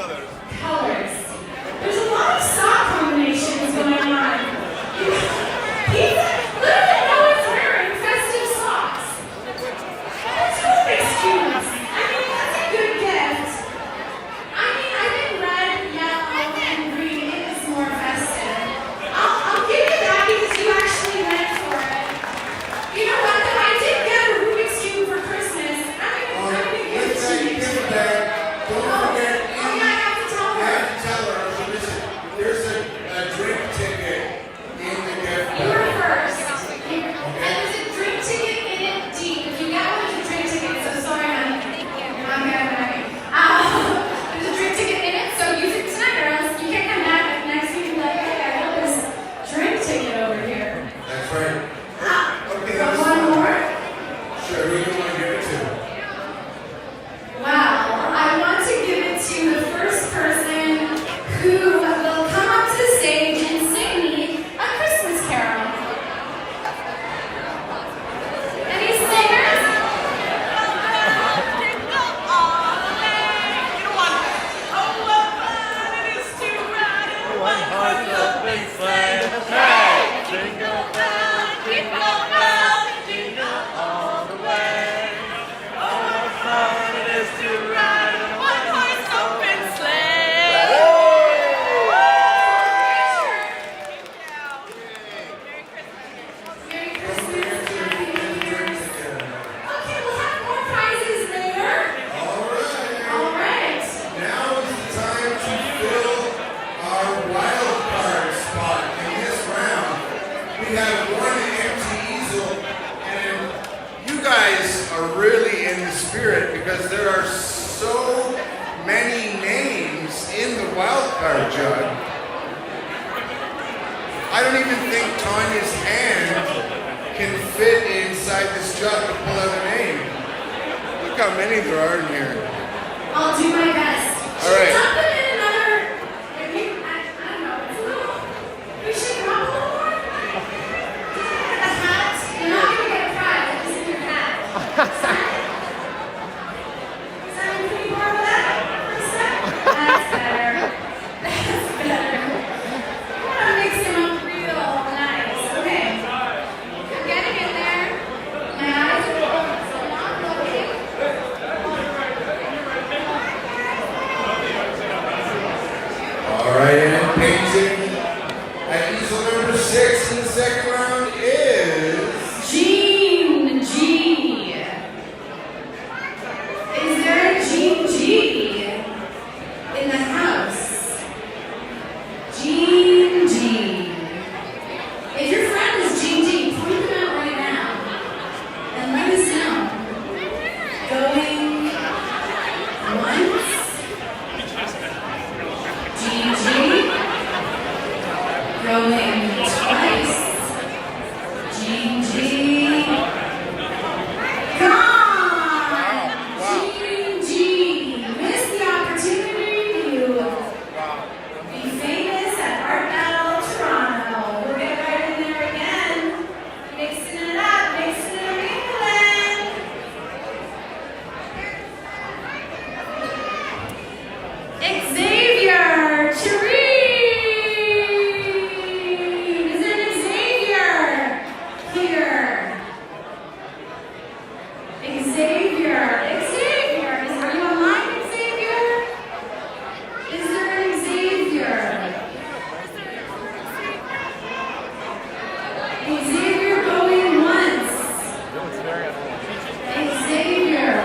Colors. There's a lot of sock combinations going on. Literally, no one's wearing festive socks. That's Rubik's cubes. I mean, that's a good gift. I mean, I think red, yellow, and green is more festive. I'll give you that because you actually went for it. You know what? Though I did get a Rubik's cube for Christmas. I'm gonna give it to you too. Don't forget. Oh yeah, I have to tell You her. have to tell her. So listen, there's a drink ticket in the gift You were bag. first. And there's a drink ticket in it deep. If you get one, there's a drink ticket. So sorry, honey. Thank you. Okay. There's a drink ticket in it, so use it tonight, or else you can't come back next week and be like, hey, I got this drink ticket over here. That's right. Okay, Got that's one more? Sure, who do you want to give it to? Wow. I want to give it to the first person who will come up to the stage and sing me a Christmas carol. Any singers? One horse open sleigh, hey! Jingle bell, jingle all the way. Oh, what fun it is to ride in a one-horse open sleigh! Merry Christmas, Happy New Year's. Okay, we'll have more prizes later. All right. Now is the time to fill our wild card spot in this round. We have one empty easel, and you guys are really in the spirit because there are so many names in the wild card jug. I don't even think Tanya's hand can fit inside this jug to pull out a name. Look how many there are in here. I'll do my best. All right. Should we dump them in another? I don't know. It's a little. We should dump a little more. The hat. You're not gonna get a prize. It's in your hat. Simon, can you borrow that for a sec? That's better. That's better. I want to mix them up real nice. Okay. I'm getting in there. My eyes are open, so I'm not looking. All right, and painting at easel number 6 in the second round is Gene G. Is there a Gene G in the house? Gene G. If your friend is Gene G, point them out right now and let us know. Going once. Gene G. Going twice. Gene G. Gone! Gene G. Missed the opportunity to be famous at Art Battle Toronto. We'll get right in there again. Mixing it up, mixing it mingling. Xavier Cheree. Is there an Xavier here? Xavier. Xavier. Are you online, Xavier? Is there an Xavier? Xavier going once. Xavier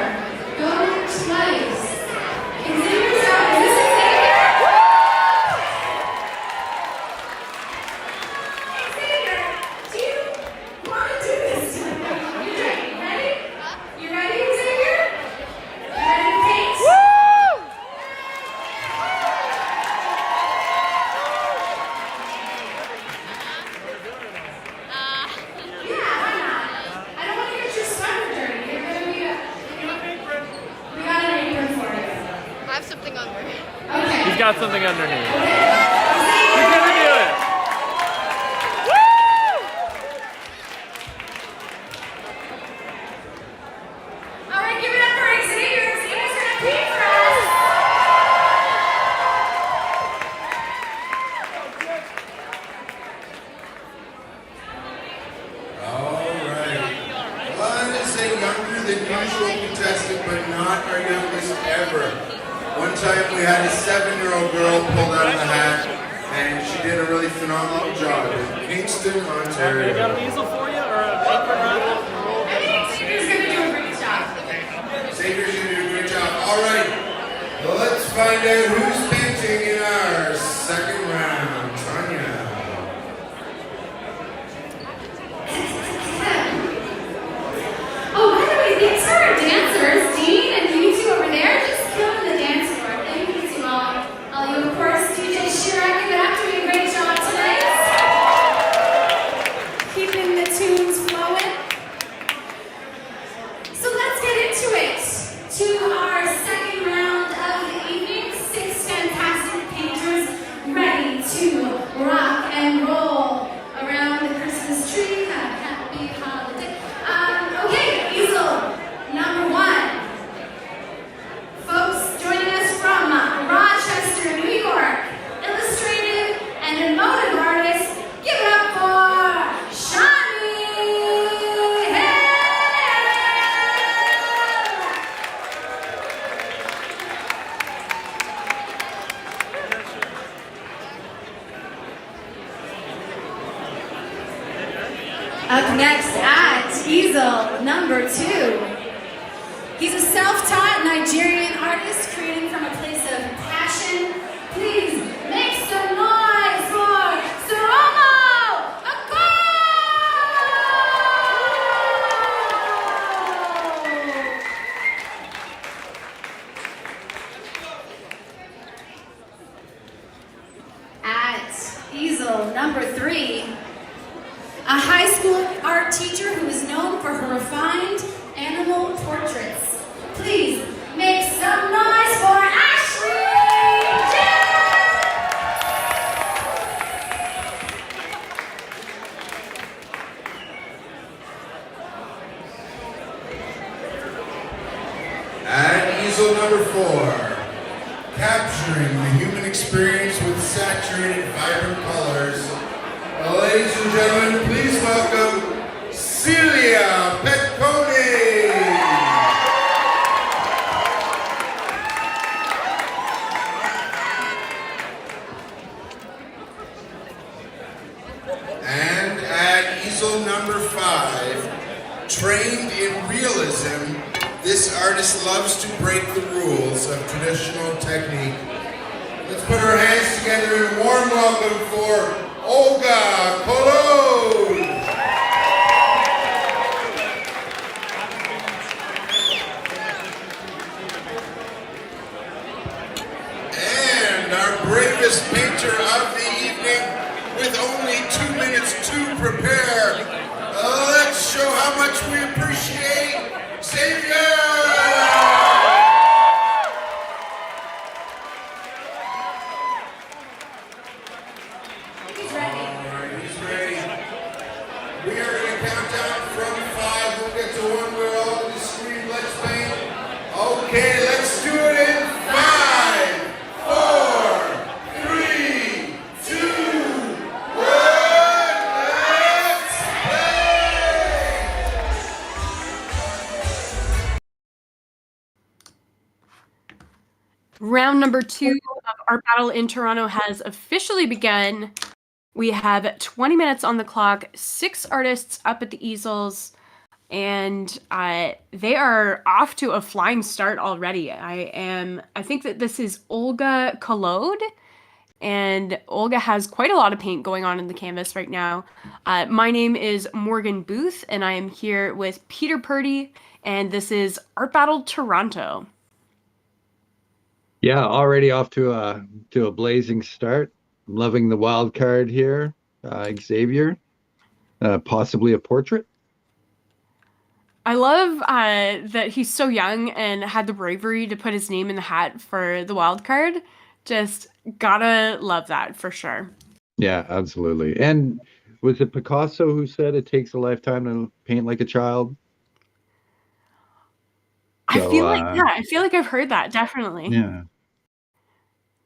going twice. Xavier's out. Is this Xavier? Xavier, do you want to do this? You ready? You ready, Xavier? You ready to paint? Yeah, why not? I don't want to get your sweater dirty. You're gonna be we got an apron for you. I have something under me. Okay. He's got something underneath. Okay. He's gonna do it! All right, give it up for Xavier. Xavier's gonna paint for us. 11-year-old girl pulled out of the hat, and she did a really phenomenal job in Kingston, They got Ontario. an easel for you or an apron rather? I think Xavier's gonna do a great job. Xavier's gonna do a great job. All right, well, let's find out who's painting in our second round. Tanya. Oh, by the way, thanks for our dancers, Dean and you two over there, just killing the dance floor. Thank you to all you, of course, DJ Chirac and that doing a great job tonight. Keeping the tunes flowing. So let's get into it. To our second round of the evening, 6 fantastic painters ready to rock and roll around the Christmas tree. Have a happy holiday. Okay, easel number 1. Folks joining us from Rochester, New York, illustrative and emotive artist, give it up for Shani Hill! Up next at easel number 2. He's a self-taught Nigerian artist creating from a place of passion. Please make some noise for Soromo Okoro! At easel number 3, a high school art teacher who is known for her refined animal portraits. Please make some noise for Ashley At easel number 4, capturing the human experience with saturated, vibrant colors. Ladies and gentlemen, please welcome Celia Pecconi. And at easel number 5, trained in realism, this artist loves to break the rules of traditional technique. Let's put our hands together in a warm welcome for Olga Kolod. And our bravest painter of the evening, with only 2 minutes to prepare. Let's show how much we appreciate Xavier! He's ready. Alright, he's ready. We are going to count down from 5. We'll get to 1. We're all on the screen. Let's paint. Okay, let's do it in 5, 4, 3, 2, 1. Let's play! Round number 2 of Art Battle in Toronto has officially begun. We have 20 minutes on the clock, 6 artists up at the easels, and they are off to a flying start already. I think that this is Olga Kolod, and Olga has quite a lot of paint going on in the canvas right now. My name is Morgan Booth, and I am here with Peter Purdy, and this is Art Battle Toronto. Yeah, already off to a blazing start. I'm loving the wild card here, Xavier. Possibly a portrait. I love that he's so young and had the bravery to put his name in the hat for the wild card. Just gotta love that for sure. Yeah, absolutely. And was it Picasso who said it takes a lifetime to paint like a child? I feel like I've heard that, definitely. Yeah.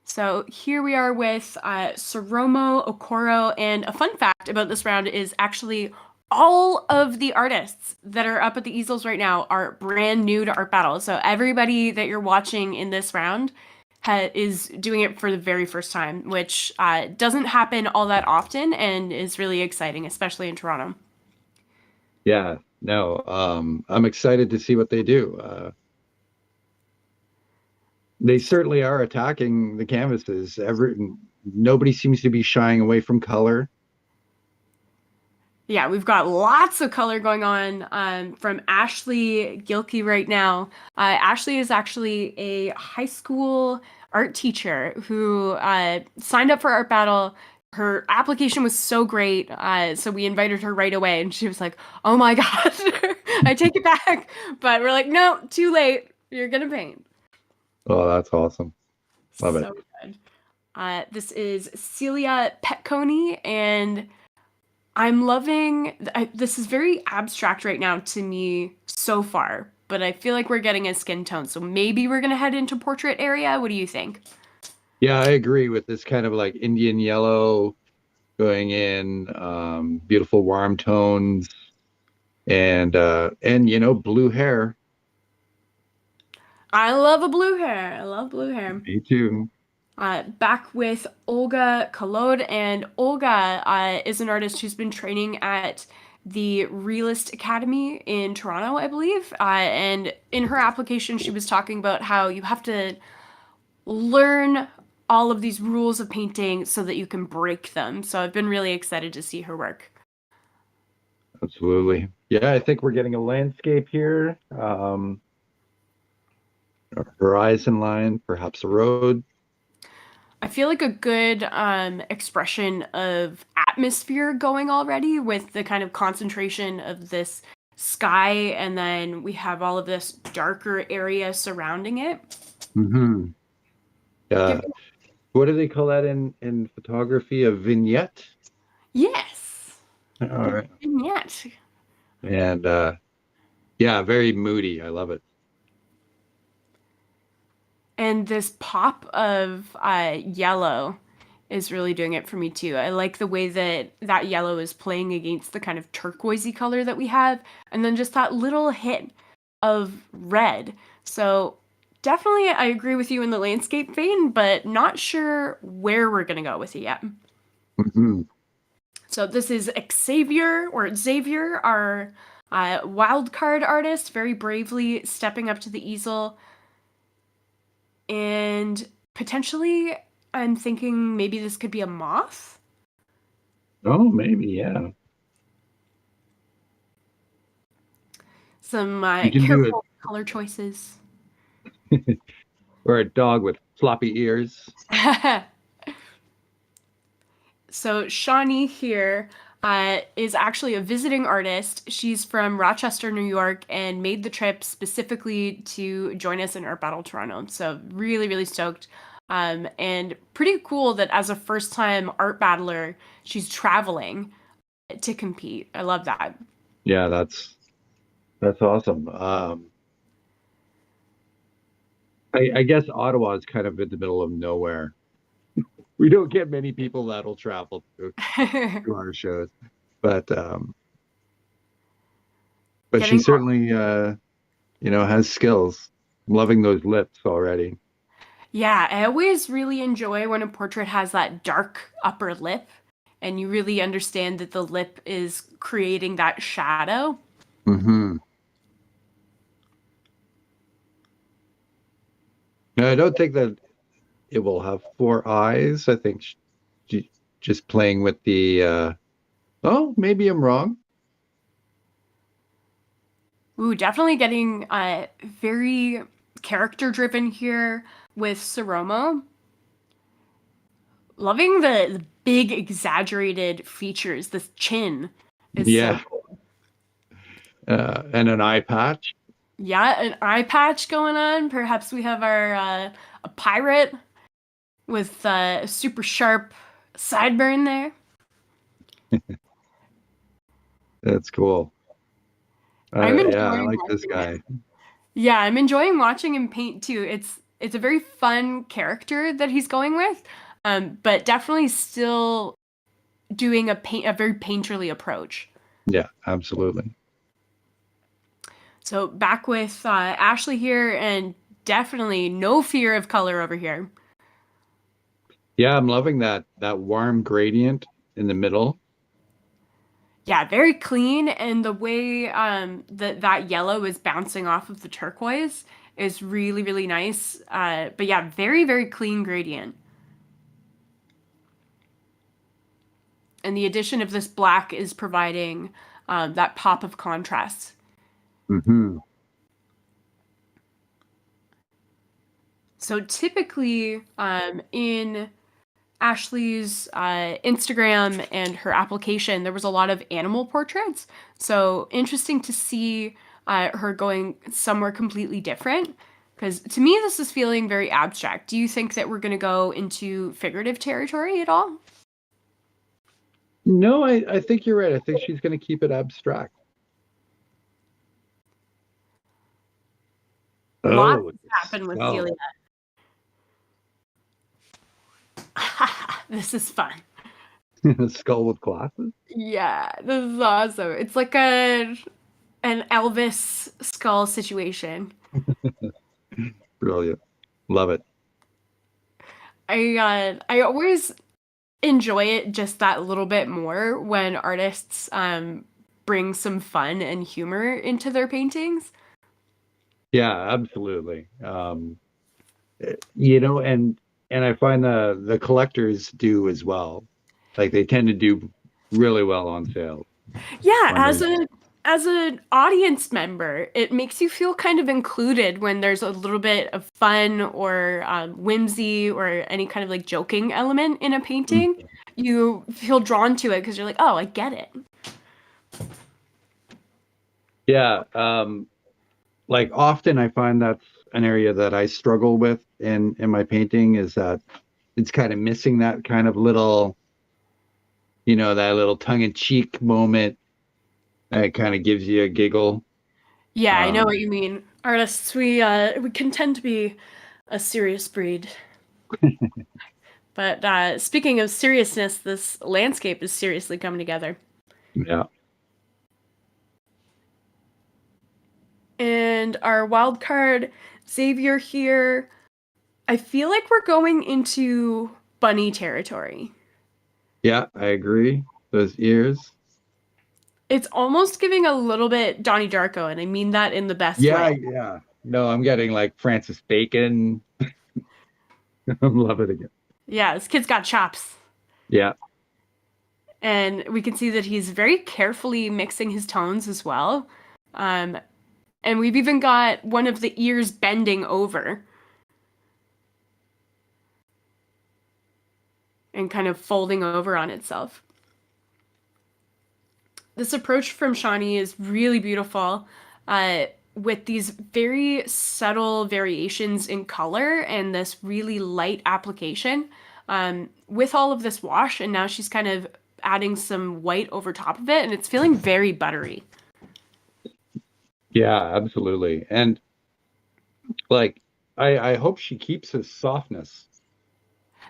So here we are with Soromo Okoro, and a fun fact about this round is actually all of the artists that are up at the easels right now are brand new to Art Battle. So everybody that you're watching in this round is doing it for the very first time, which doesn't happen all that often and is really exciting, especially in Toronto. Yeah, no, I'm excited to see what they do. They certainly are attacking the canvases. Nobody seems to be shying away from color. Yeah, we've got lots of color going on from Ashley Gilkey right now. Ashley is actually a high school art teacher who signed up for Art Battle. Her application was so great, so we invited her right away, and she was like, "Oh my God, I take it back." But we're like, "No, too late. You're gonna paint." Oh, that's awesome. Love it. So good. This is Celia Petconi, and I'm loving. This is very abstract right now to me so far, but I feel like we're getting a skin tone, so maybe we're gonna head into portrait area. What do you think? Yeah, I agree with this kind of like Indian yellow going in, beautiful warm tones, and blue hair. I love a blue hair. I love blue hair. Me too. Back with Olga Kolod, and Olga is an artist who's been training at the Realist Academy in Toronto, I believe. And in her application, she was talking about how you have to learn all of these rules of painting so that you can break them. So I've been really excited to see her work. Absolutely. Yeah, I think we're getting a landscape here. A horizon line, perhaps a road. I feel like a good expression of atmosphere going already with the kind of concentration of this sky, and then we have all of this darker area surrounding it. Mm-hmm. Give- What do they call that in photography? A vignette? Yes. All right. Vignette. And yeah, very moody. I love it. And this pop of yellow is really doing it for me too. I like the way that that yellow is playing against the kind of turquoisey color that we have, and then just that little hit of red. So definitely I agree with you in the landscape vein, but not sure where we're gonna go with it yet. Mm-hmm. So this is Xavier, our wild card artist, very bravely stepping up to the easel. And potentially, I'm thinking maybe this could be a moth. Oh, maybe, yeah. Some You can do careful color choices. it. Or a dog with floppy ears. So Shawnee here is actually a visiting artist. She's from Rochester, New York, and made the trip specifically to join us in Art Battle Toronto. So really, really stoked. And pretty cool that as a first-time art battler, she's traveling to compete. I love that. Yeah, that's awesome. I guess Ottawa is kind of in the middle of nowhere. We don't get many people that'll travel to our shows, but she Getting certainly has skills. I'm loving those lips already. Yeah, I always really enjoy when a portrait has that dark upper lip and you really understand that the lip is creating that shadow. Mm-hmm. No, I don't think that it will have four eyes. I think just playing with the oh, maybe I'm wrong. Ooh, definitely getting very character driven here with Saromo. Loving the big exaggerated features. This chin is Yeah. so cool. And an eye patch. Yeah, an eye patch going on. Perhaps we have our a pirate with a super sharp sideburn there. That's cool. I'm Yeah, I enjoying like this watching guy. Yeah, I'm enjoying watching him paint too. It's a very fun character that he's going with, but definitely still doing a very painterly approach. Yeah, absolutely. So back with Ashley here, and definitely no fear of color over here. Yeah, I'm loving that warm gradient in the middle. Yeah, very clean, and the way that yellow is bouncing off of the turquoise is really, really nice. But yeah, very, very clean gradient. And the addition of this black is providing that pop of contrast. Mm-hmm. So typically, in Ashley's Instagram and her application, there was a lot of animal portraits. So interesting to see her going somewhere completely different. Because to me, this is feeling very abstract. Do you think that we're going to go into figurative territory at all? No, I think you're right. I think she's going to keep it abstract. Lots Oh, happen with Celia. This is fun. Skull with glasses. Yeah, this is awesome. It's like an Elvis skull situation. Brilliant. Love it. I always enjoy it just that little bit more when artists bring some fun and humor into their paintings. Yeah, absolutely. You know, and I find the collectors do as well. Like they tend to do really well on sale. Yeah, Wondering- as an audience member, it makes you feel kind of included when there's a little bit of fun or whimsy or any kind of like joking element in a painting. You feel drawn to it because you're like, oh, I get it. Yeah, like often I find that's an area that I struggle with in my painting is that it's kind of missing that kind of little, you know, that little tongue-in-cheek moment that kind of gives you a giggle. Yeah, I know what you mean. Artists, we can tend to be a serious breed. But speaking of seriousness, this landscape is seriously coming together. Yeah. And our wild card, Xavier here. I feel like we're going into bunny territory. Yeah, I agree. Those ears. It's almost giving a little bit Donnie Darko, and I mean that in the best Yeah, way. yeah. No, I'm getting like Francis Bacon. I'm loving it again. Yeah, this kid's got chops. Yeah. And we can see that he's very carefully mixing his tones as well. And we've even got one of the ears bending over and kind of folding over on itself. This approach from Shawnee is really beautiful, with these very subtle variations in color and this really light application. With all of this wash, and now she's kind of adding some white over top of it, and it's feeling very buttery. Yeah, absolutely. And like I hope she keeps his softness.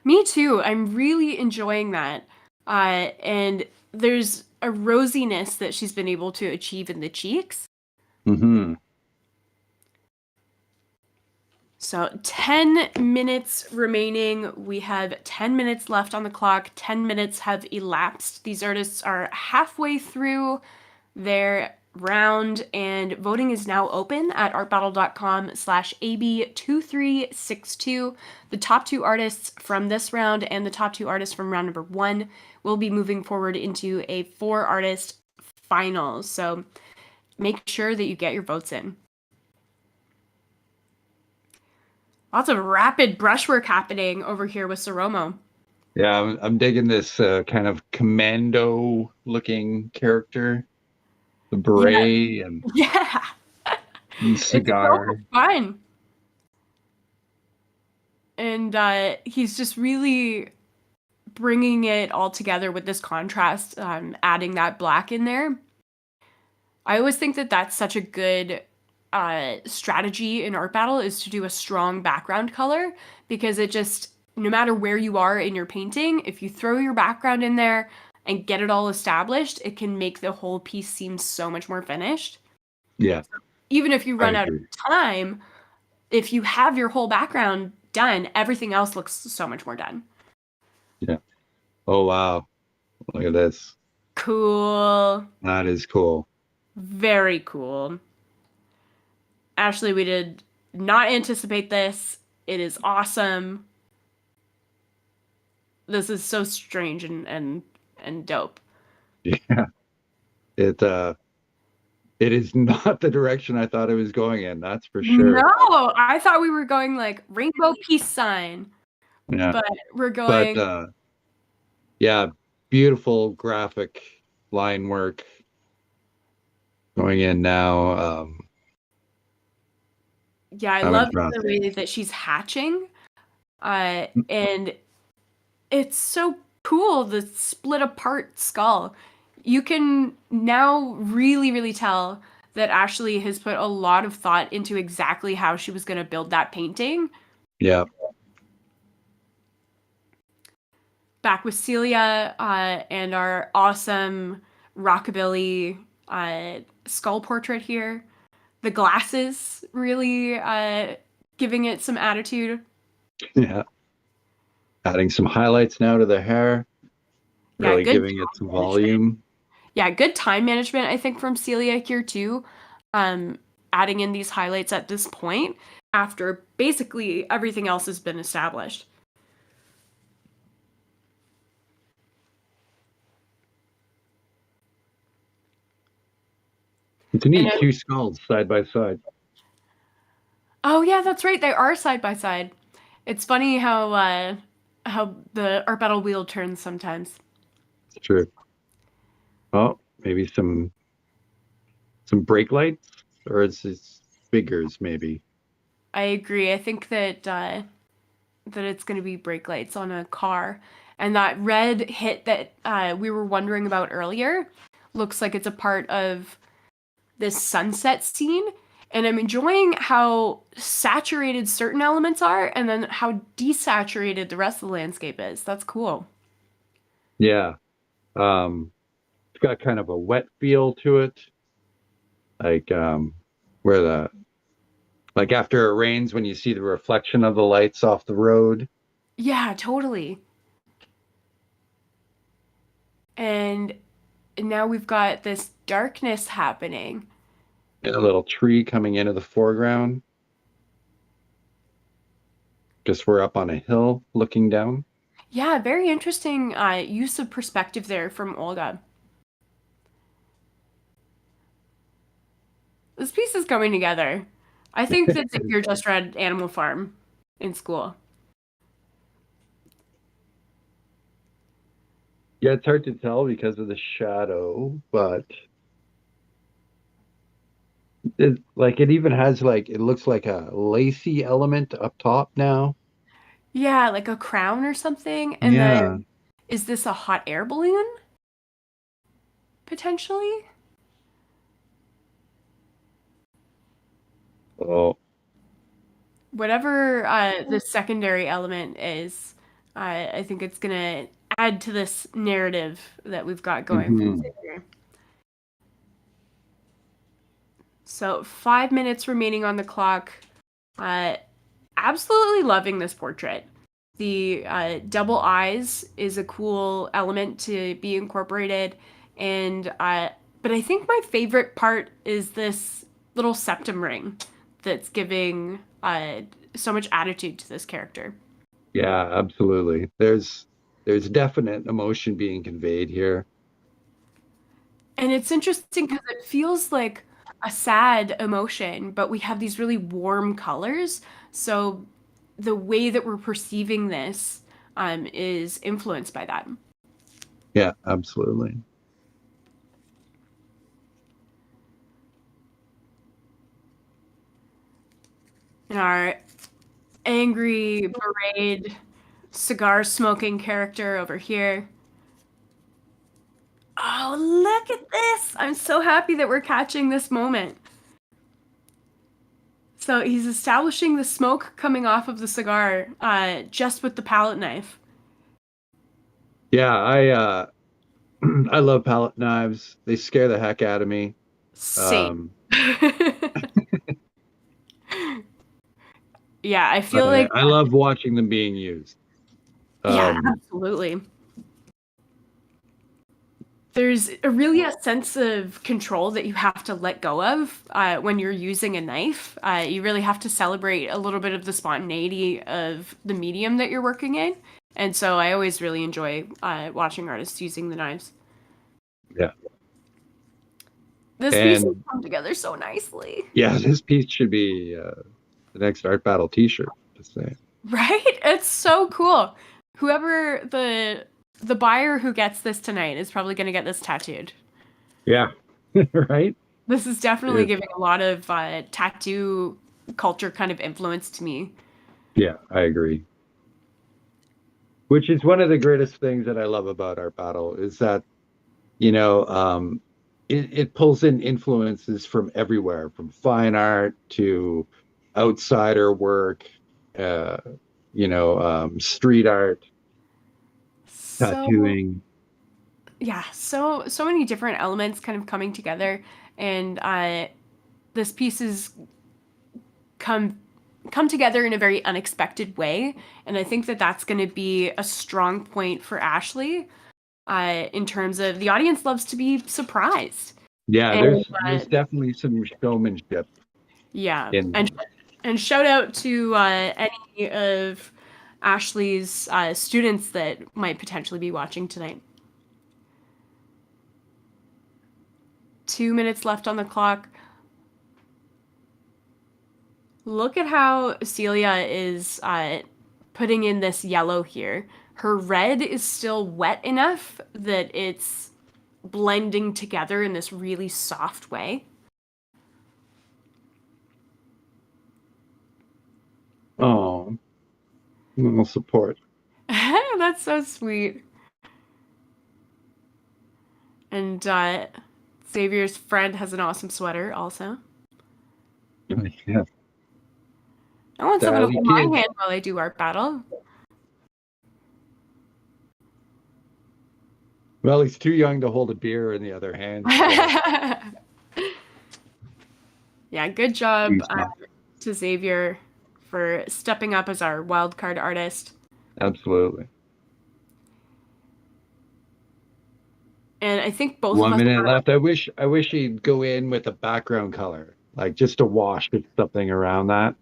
Me too. I'm really enjoying that. And there's a rosiness that she's been able to achieve in the cheeks. Mm-hmm. So 10 minutes remaining. We have 10 minutes left on the clock. 10 minutes have elapsed. These artists are halfway through their round, and voting is now open at artbattle.com/AB2362. The top two artists from this round and the top two artists from round number 1 will be moving forward into a 4-artist final. So make sure that you get your votes in. Lots of rapid brushwork happening over here with Soromo. Yeah, I'm digging this kind of commando-looking character, the beret and cigar. It's so fun. And he's just really bringing it all together with this contrast, adding that black in there. I always think that that's such a good strategy in art battle, is to do a strong background color, because it just, no matter where you are in your painting, if you throw your background in there and get it all established, it can make the whole piece seem so much more finished. Yeah. Even if you run out of time, if you have your whole background done, everything else looks so much more done. Yeah. Oh wow. Look at this. Cool. That is cool. Very cool. Ashley, we did not anticipate this. It is awesome. This is so strange and dope. Yeah. It it is not the direction I thought it was going in, that's for sure. No, I thought we were going like rainbow peace sign, Yeah. but we're But going. yeah, beautiful graphic line work going in now. Yeah, I I'm love the impressed. way that she's hatching. And it's so cool, the split apart skull. You can now really, really tell that Ashley has put a lot of thought into exactly how she was going to build that painting. Yeah. Back with Celia and our awesome rockabilly skull portrait here. The glasses really giving it some attitude. Yeah. Adding some highlights now to the hair, Yeah, really good giving it some volume. Yeah, good time management, I think, from Celia here too. Adding in these highlights at this point after basically everything else has been established. It's neat, And two skulls side by side. oh yeah, that's right. They are side by side. It's funny how the art battle wheel turns sometimes. It's true. Oh, maybe some brake lights, or it's figures maybe. I agree. I think that it's going to be brake lights on a car, and that red hit that we were wondering about earlier looks like it's a part of this sunset scene. And I'm enjoying how saturated certain elements are and then how desaturated the rest of the landscape is. That's cool. Yeah. It's got kind of a wet feel to it. Like where the like after it rains when you see the reflection of the lights off the road. Yeah, totally. And now we've got this darkness happening. And a little tree coming into the foreground. Just we're up on a hill looking down. Yeah, very interesting use of perspective there from Olga. This piece is coming together. I think that Xavier just read Animal Farm in school. Yeah, it's hard to tell because of the shadow, but it even has like it looks like a lacy element up top now. Yeah, like a crown or something. And Yeah. then is this a hot air balloon? Potentially? Oh, Whatever the secondary element is, I think it's gonna add to this narrative that we've got going from mhm. Xavier. So 5 minutes remaining on the clock. Absolutely loving this portrait. The double eyes is a cool element to be incorporated, and but I think my favorite part is this little septum ring that's giving so much attitude to this character. Yeah, absolutely. There's definite emotion being conveyed here. And it's interesting because it feels like a sad emotion, but we have these really warm colors. So the way that we're perceiving this is influenced by that. Yeah, absolutely. And our angry, berate, cigar smoking character over here. Oh, look at this! I'm so happy that we're catching this moment. So he's establishing the smoke coming off of the cigar just with the palette knife. Yeah, I I love palette knives. They scare the heck out of me. Same. Yeah, I feel like I love watching them being used. yeah, absolutely. There's really a sense of control that you have to let go of when you're using a knife. You really have to celebrate a little bit of the spontaneity of the medium that you're working in. And so I always really enjoy watching artists using the knives. Yeah. This piece has come together so nicely. Yeah, this piece should be the next Art Battle t-shirt, just saying. Right? It's so cool. Whoever the buyer who gets this tonight is probably going to get this tattooed. Yeah. Right? This is definitely giving a lot of tattoo culture kind of influence to me. Yeah, I agree. Which is one of the greatest things that I love about Art Battle is that, you know, it pulls in influences from everywhere, from fine art to outsider work, you know, street art, tattooing. Yeah, so many different elements kind of coming together, and this piece has come together in a very unexpected way, and I think that that's going to be a strong point for Ashley in terms of the audience loves to be surprised. Yeah, there's definitely some showmanship. Yeah, and shout out to any of Ashley's students that might potentially be watching tonight. 2 minutes left on the clock. Look at how Celia is putting in this yellow here. Her red is still wet enough that it's blending together in this really soft way. Oh, little support. That's so sweet. And Xavier's friend has an awesome sweater also. Yeah. I want someone to hold my hand while I do Art Battle. Well, he's too young to hold a beer in the other hand. So. Yeah, good job to Xavier for stepping up as our wildcard artist. Absolutely. And I think both 1 of us minute left. I wish he'd go in with a background color, like just a wash of something around that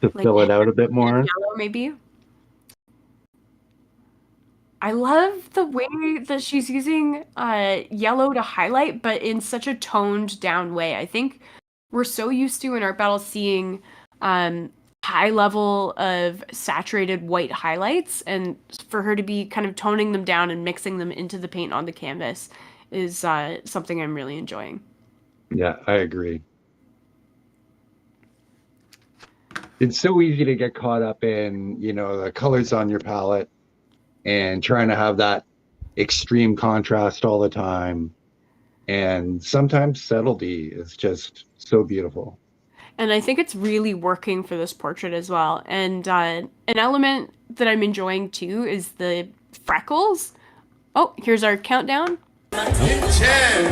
to fill it out a bit more. Yellow, maybe. I love the way that she's using yellow to highlight, but in such a toned down way. I think we're so used to in Art Battle seeing high level of saturated white highlights, and for her to be kind of toning them down and mixing them into the paint on the canvas is something I'm really enjoying. Yeah, I agree. It's so easy to get caught up in, you know, the colors on your palette and trying to have that extreme contrast all the time. And sometimes subtlety is just so beautiful. And I think it's really working for this portrait as well. And an element that I'm enjoying too is the freckles. Oh, here's our countdown. In 10, 9,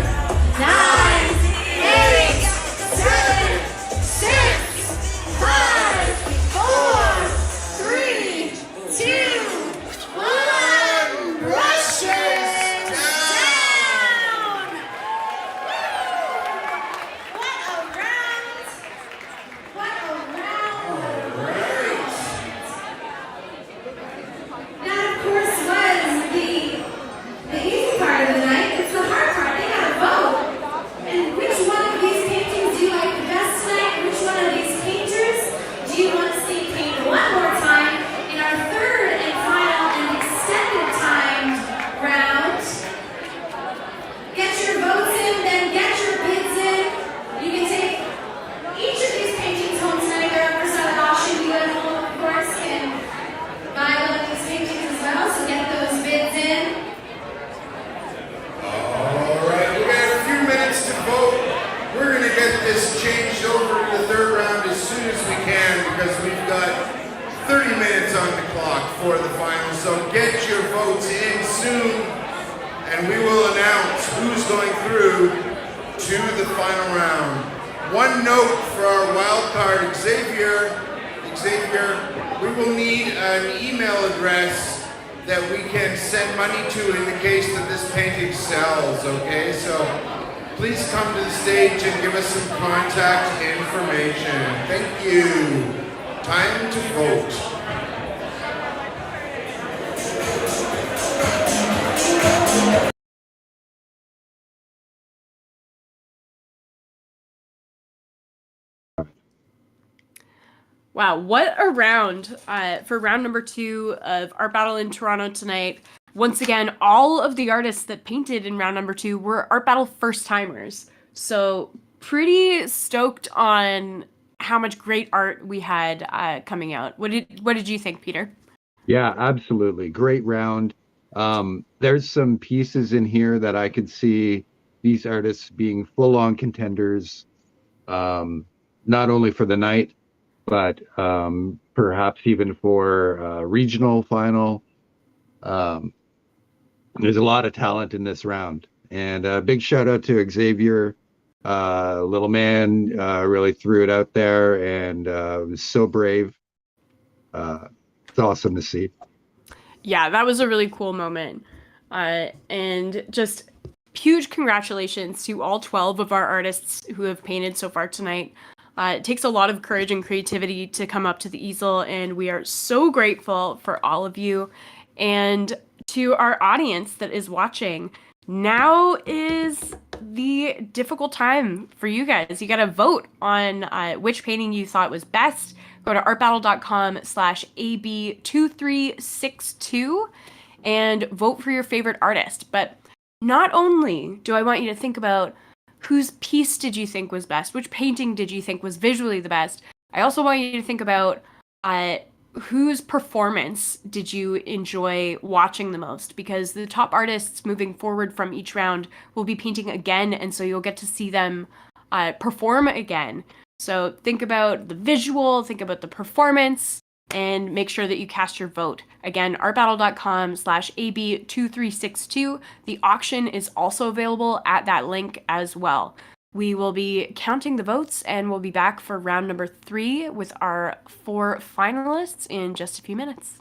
8, 7, 6, 5, 4, 3, 2, 1. Brushes down. What a round! What a round! That, of course, was the easy part of the night. It's the hard part. They gotta vote. And which one of these paintings do you like the best tonight? Which one of these painters do you want to see paint one more time in our third and final and extended timed round? Get your votes in, then get your bids in. You can take each of these paintings home tonight. They're up for sale at auction. You at home, of course, can buy one of these paintings as well. So get those bids in. all right, we got a few minutes to vote. We're going to get this changed over to the third round as soon as we can because we've got 30 minutes on the clock for the final. So get your votes in soon, and we will announce who's going through to the final round. One note for our wild card, Xavier Xavier, we will need an email address that we can send money to in the case that this painting sells, okay? So please come to the stage and give us some contact information. Thank you. Time to vote. Wow, what a round for round number 2 of Art Battle in Toronto tonight. Once again, all of the artists that painted in round number 2 were Art Battle first-timers. So pretty stoked on how much great art we had coming out. What did you think, Peter? Yeah, absolutely. Great round. There's some pieces in here that I could see these artists being full-on contenders, not only for the night, but perhaps even for regional final. There's a lot of talent in this round. And a big shout out to Xavier. Little man really threw it out there and was so brave. It's awesome to see. Yeah, that was a really cool moment. And just huge congratulations to all 12 of our artists who have painted so far tonight. It takes a lot of courage and creativity to come up to the easel, and we are so grateful for all of you. And to our audience that is watching, now is the difficult time for you guys. You got to vote on which painting you thought was best. Go to artbattle.com/AB2362 and vote for your favorite artist. But not only do I want you to think about whose piece did you think was best, which painting did you think was visually the best, I also want you to think about whose performance did you enjoy watching the most, because the top artists moving forward from each round will be painting again, and so you'll get to see them perform again. So think about the visual, think about the performance, and make sure that you cast your vote. Again, artbattle.com/AB2362. The auction is also available at that link as well. We will be counting the votes, and we'll be back for round number 3 with our 4 finalists in just a few minutes.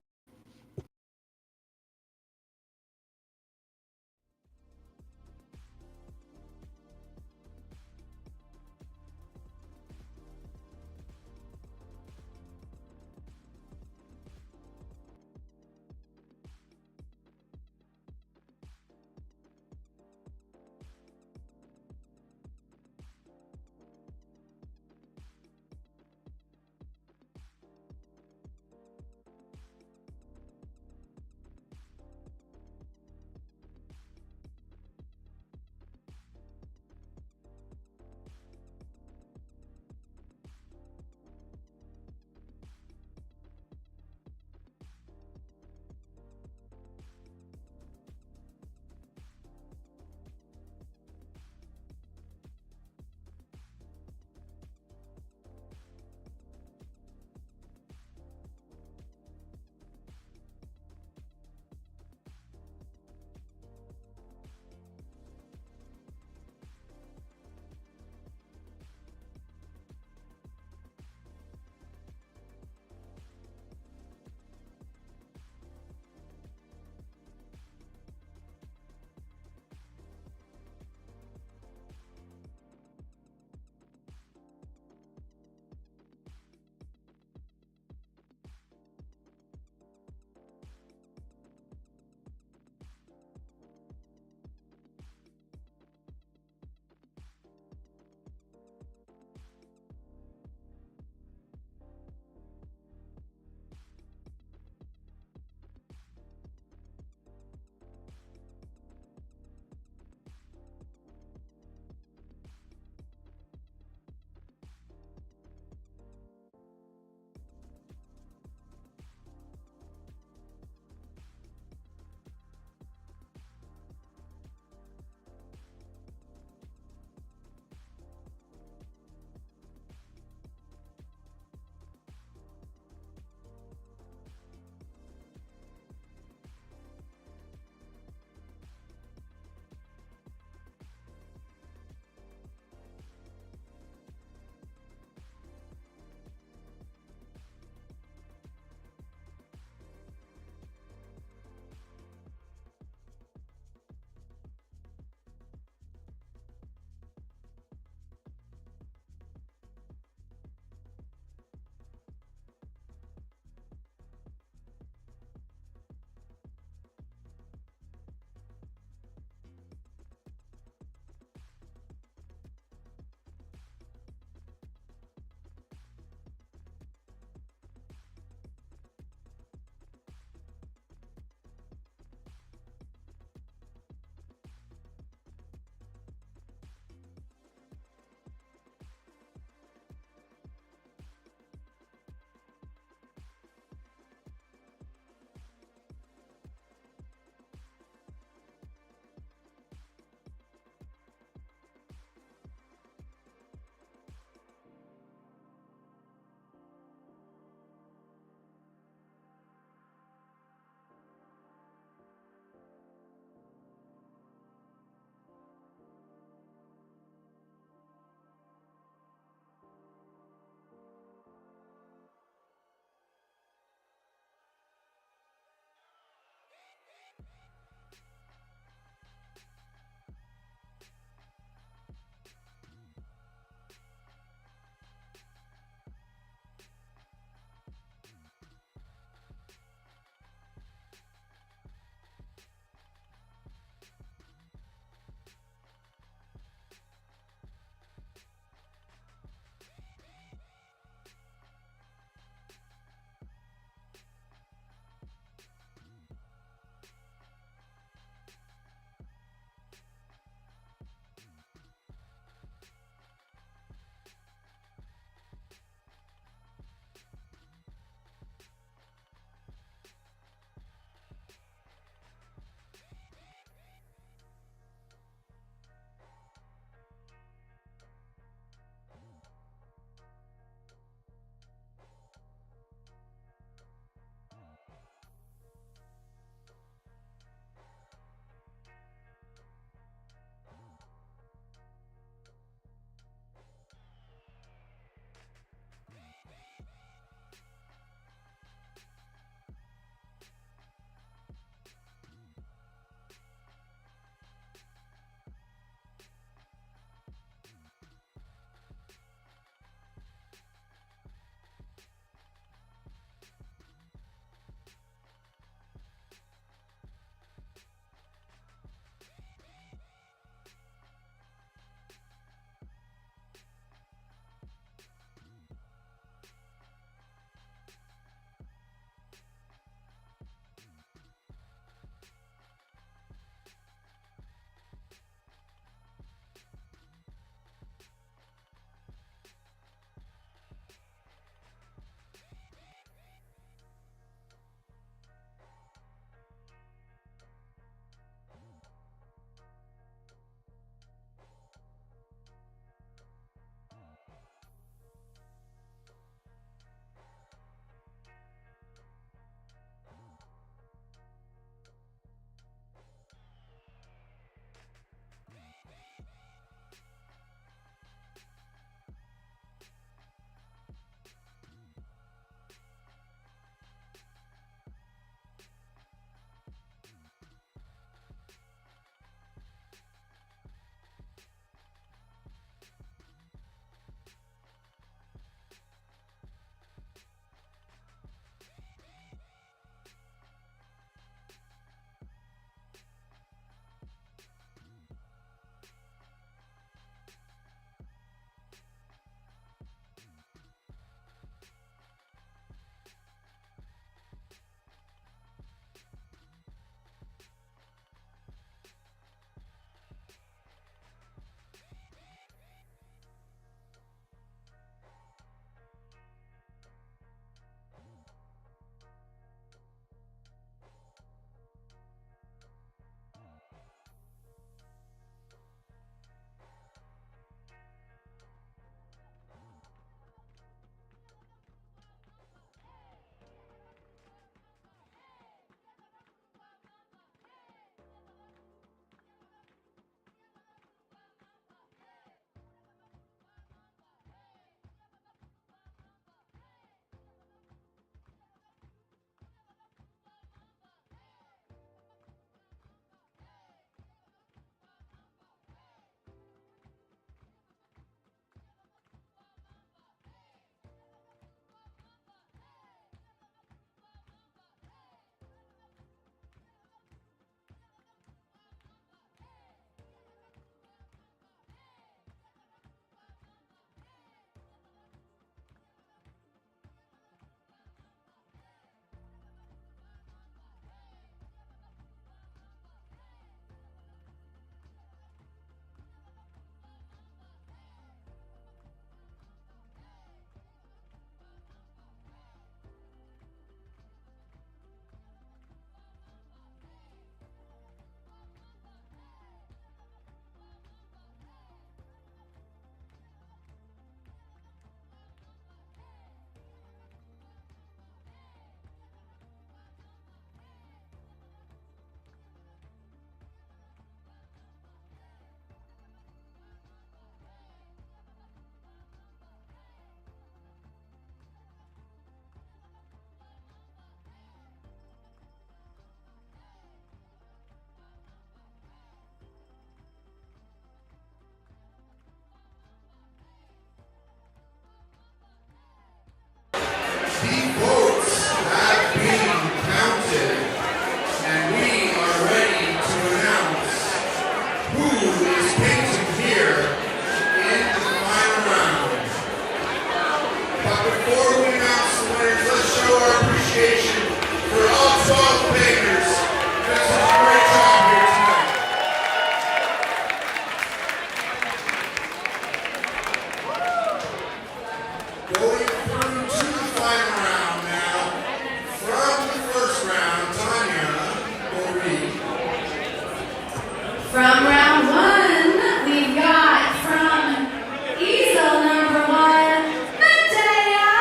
From round one, we've got from easel number one, Mateo.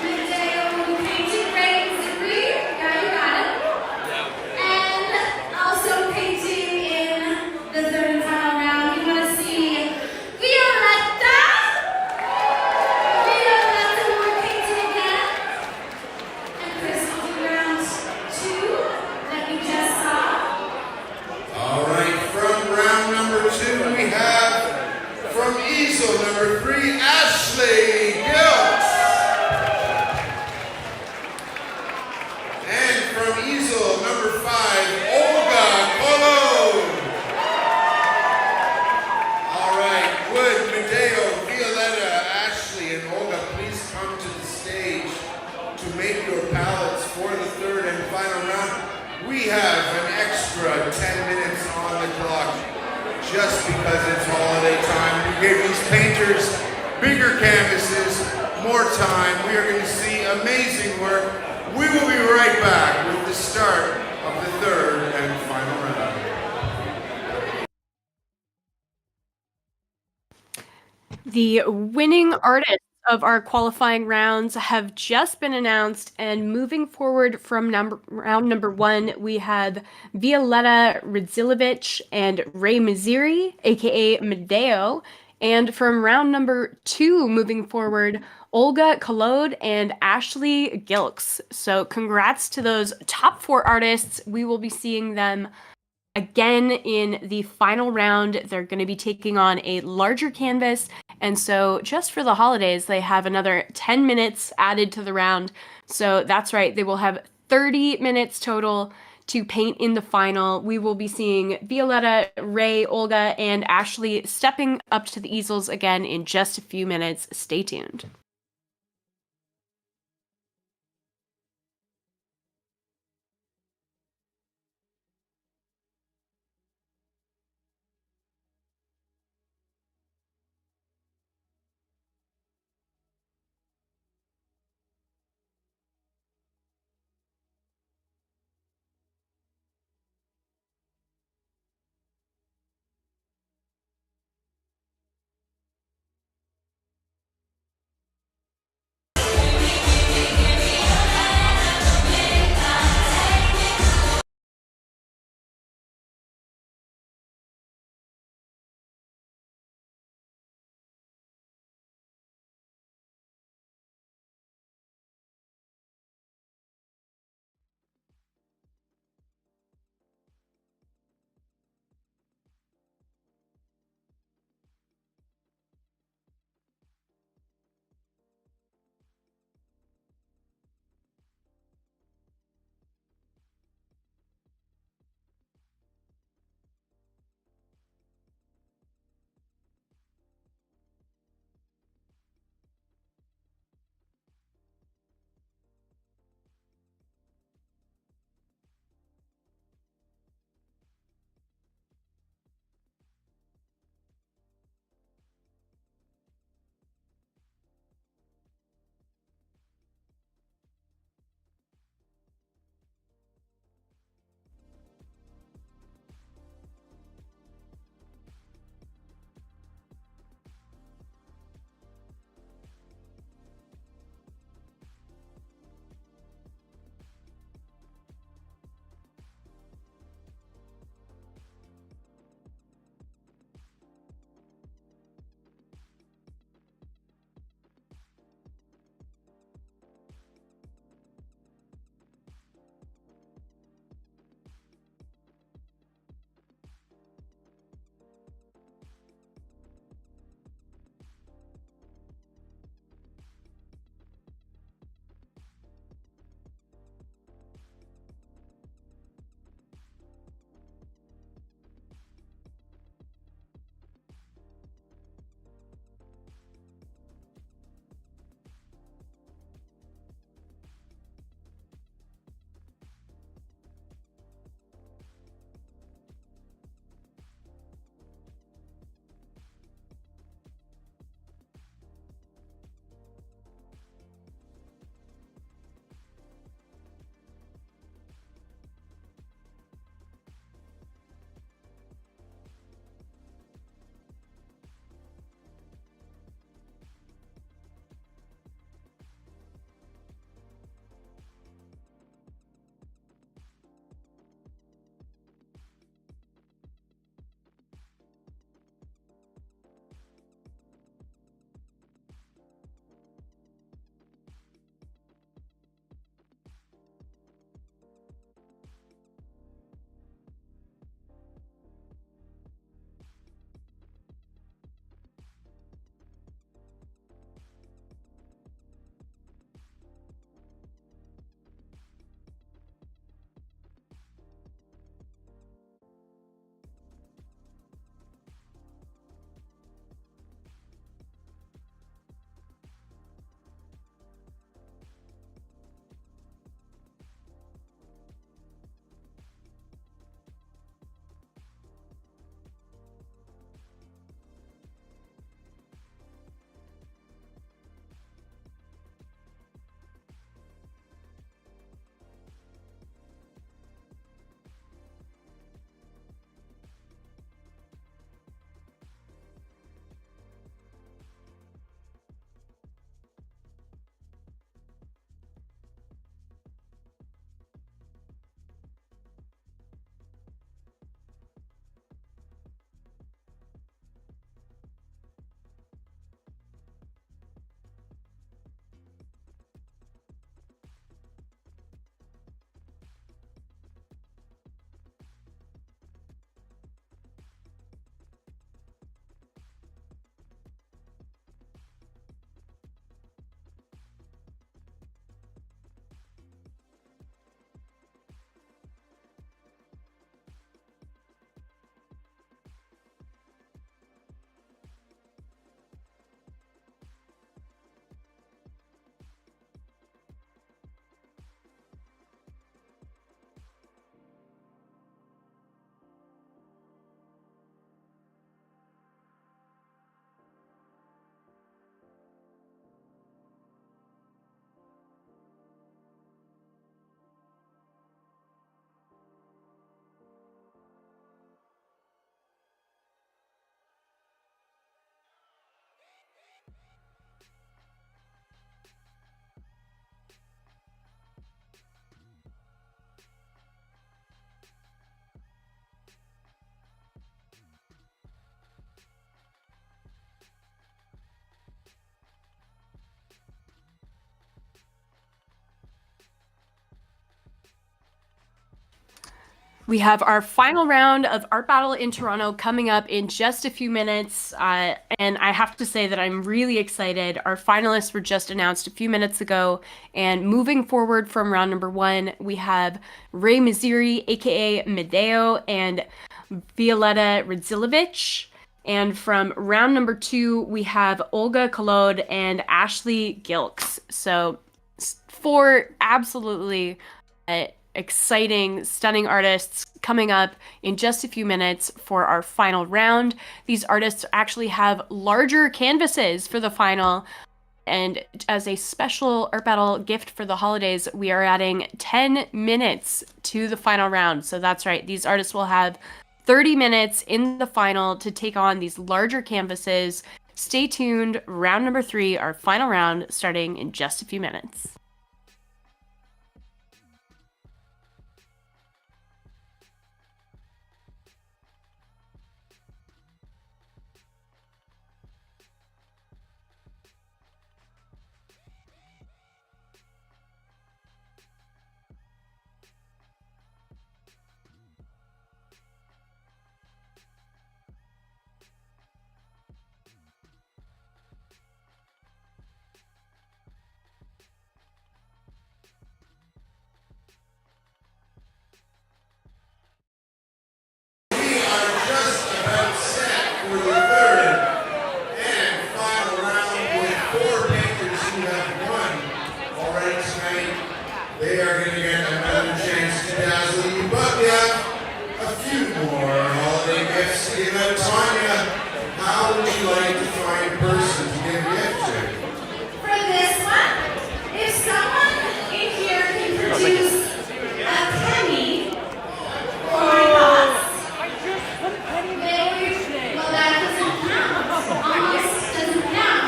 Mateo painted red and green. Yeah, you got it. And also painting in the third and final round, we want to see Violetta. Violetta will be painting again. And Chris will do round two that we just saw. All right, from round number two, we have from easel number three, Ashley Gilks. And from easel number five, Olga Colon. All right, would Medeo, Violetta, Ashley, and Olga please come to the stage to make your palettes for the third and final round? We have an extra 10 minutes on the clock just because it's holiday time. We gave these painters bigger canvases, more time. We are going to see amazing work. We will be right back with the start of the third and final round. The winning artists of our qualifying rounds have just been announced, and moving forward from round number one, we have Violetta Radzilovich and Ray Maziri, aka Medeo. And from round number two, moving forward, Olga Kolod and Ashley Gilks. So congrats to those top four artists. We will be seeing them again in the final round. They're going to be taking on a larger canvas. And so just for the holidays, they have another 10 minutes added to the round. So that's right. They will have 30 minutes total to paint in the final. We will be seeing Violetta, Ray, Olga, and Ashley stepping up to the easels again in just a few minutes. Stay tuned. We have our final round of Art Battle in Toronto coming up in just a few minutes. And I have to say that I'm really excited. Our finalists were just announced a few minutes ago. And moving forward from round number 1, we have Ray Maziri, aka Medeo, and Violetta Radzilovich. And from round number 2, we have Olga Kolod and Ashley Gilks. So 4 absolutely exciting, stunning artists coming up in just a few minutes for our final round. These artists actually have larger canvases for the final. And as a special Art Battle gift for the holidays, we are adding 10 minutes to the final round. So that's right. These artists will have 30 minutes in the final to take on these larger canvases. Stay tuned. Round number 3, our final round, starting in just a few minutes. We are just about set for the third and final round with 4 painters who have won already tonight. They are going to get another chance to dazzle you, but we have a few more holiday gifts to give out. Tanya, how would you like to find a person to give a gift to? For this one, if someone in here can produce a penny for my thoughts, well, that doesn't count. Almost doesn't count.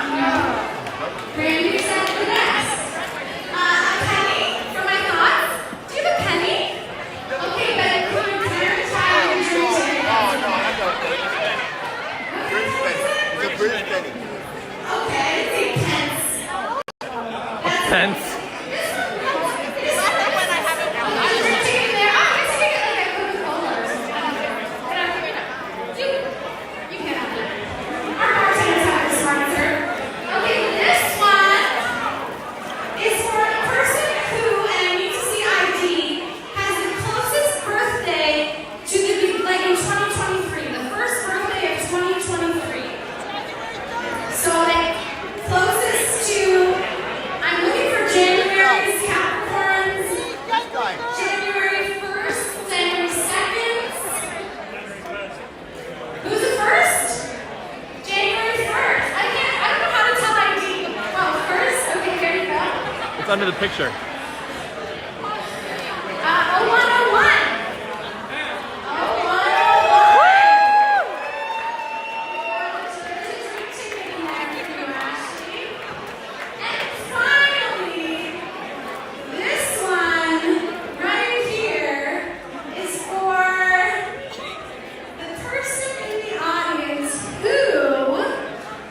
Brandy said the next. A penny for my thoughts. Do you have a penny? Okay, but can your parents have your Okay, say pence. Pence. So like closest to, I'm looking for January's Capricorns, January 1st, January 2nd. Who's the first? January 1st. I don't know how to tell ID. Oh, first? Okay, there you go. It's under the picture. 0101. And finally, this one right here is for the person in the audience who,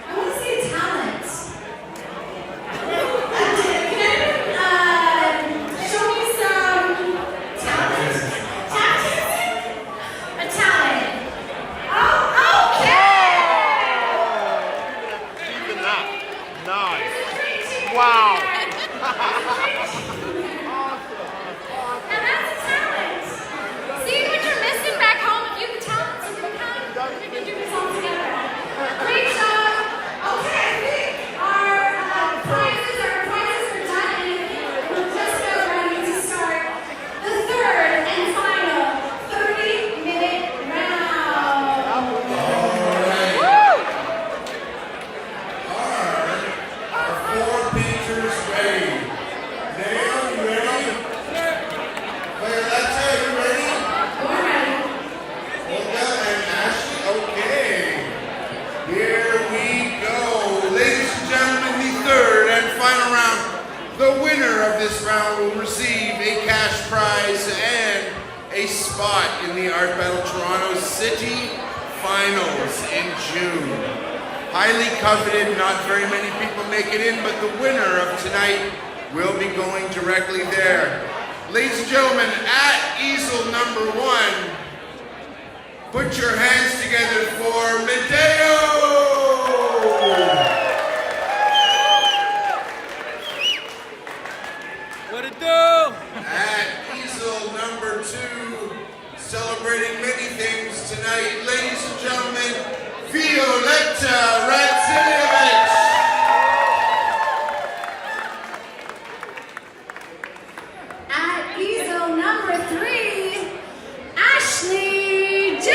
I want to say talent. Can anyone show me some talent? Tap dancing? A talent. Oh, okay! Even that. Nice. There's a Wow. And that's a talent. See what you're missing back home? If you have talent, you can come. We can do this all together. Great job. Okay, I think our prizes are done, and we're just about ready to start the third and final 30-minute round. Our 4 painters ready. Dale, you ready? Violetta, you ready? We're ready. Olga and Ashley, okay. Here we go. Ladies and gentlemen, the third and final round. The winner of this round will receive a cash prize and a spot in the Art Battle Toronto City Finals in June. Highly coveted, not very many people make it in, but the winner of tonight will be going directly there. Ladies and gentlemen, at easel number 1, put your hands together for Medeo! What it do? At easel number 2, celebrating many things tonight, ladies and gentlemen, Violetta Radziljevic! At easel number 3, Ashley Jones.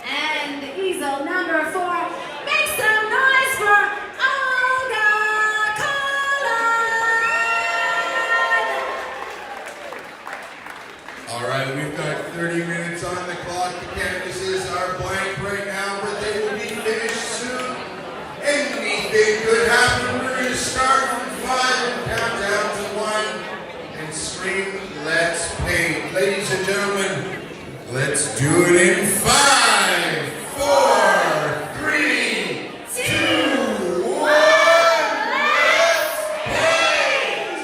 And easel number 4, make some noise for Olga Collard. All right, we've got 30 minutes on the clock. The canvases are blank right now, but they will be finished soon. Anything could happen. We're going to start from 5 and count down to 1 and scream, let's paint. Ladies and gentlemen, let's do it in 5, 4, 3, 2, 1. Let's paint!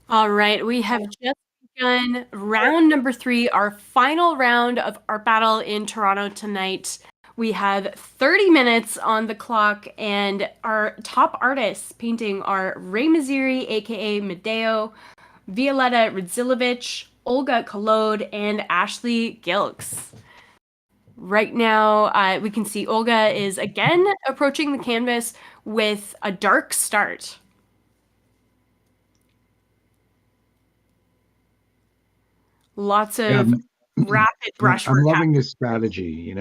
All right, we have just begun round number 3, our final round of Art Battle in Toronto tonight. We have 30 minutes on the clock, and our top artists painting are Ray Maziri, aka Medeo, Violetta Radziljevic, Olga Collard, and Ashley Gilks. Right now, we can see Olga is again approaching the canvas with a dark start. Lots of rapid brushwork. I'm loving this strategy,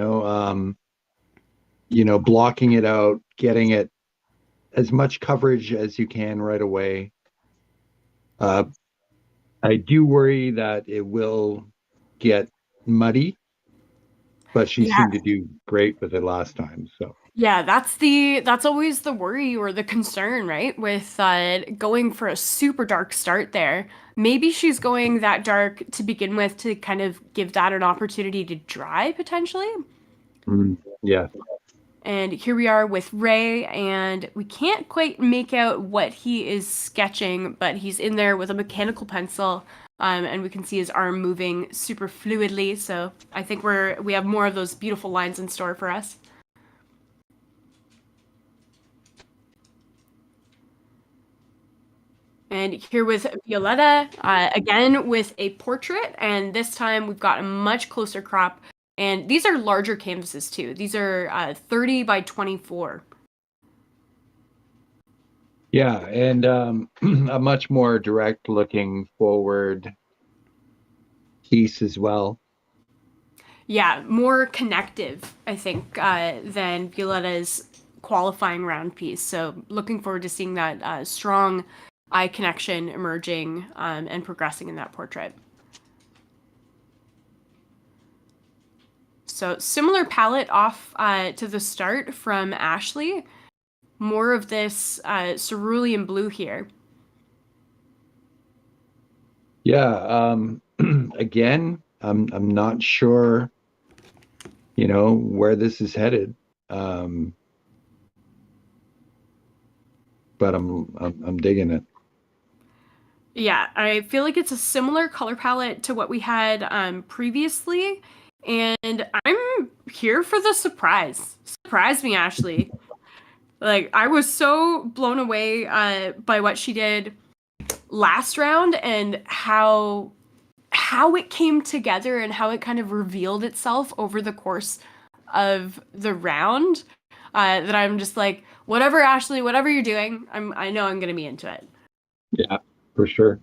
blocking it out, getting it as much coverage as you can right away. I do worry that it will get muddy, but she seemed to do great with it last time. So yeah, that's always the worry or the concern, right? With going for a super dark start there. Maybe she's going that dark to begin with to kind of give that an opportunity to dry potentially. Yeah. And here we are with Ray, and we can't quite make out what he is sketching, but he's in there with a mechanical pencil, and we can see his arm moving super fluidly. So I think we have more of those beautiful lines in store for us. And here with Violetta, again with a portrait, and this time we've got a much closer crop. And these are larger canvases too. These are 30 by 24. Yeah, and a much more direct looking forward piece as well. Yeah, more connective, I think, than Violetta's qualifying round piece. So looking forward to seeing that strong eye connection emerging and progressing in that portrait. So similar palette off to the start from Ashley. More of this cerulean blue here. Yeah. Again, I'm not sure, where this is headed. But I'm digging it. Yeah, I feel like it's a similar color palette to what we had previously. And I'm here for the surprise. Surprise me, Ashley. Like, I was so blown away by what she did last round and how it came together and how it kind of revealed itself over the course of the round. That I'm just like, whatever, Ashley, whatever you're doing, I know I'm going to be into it. Yeah, for sure.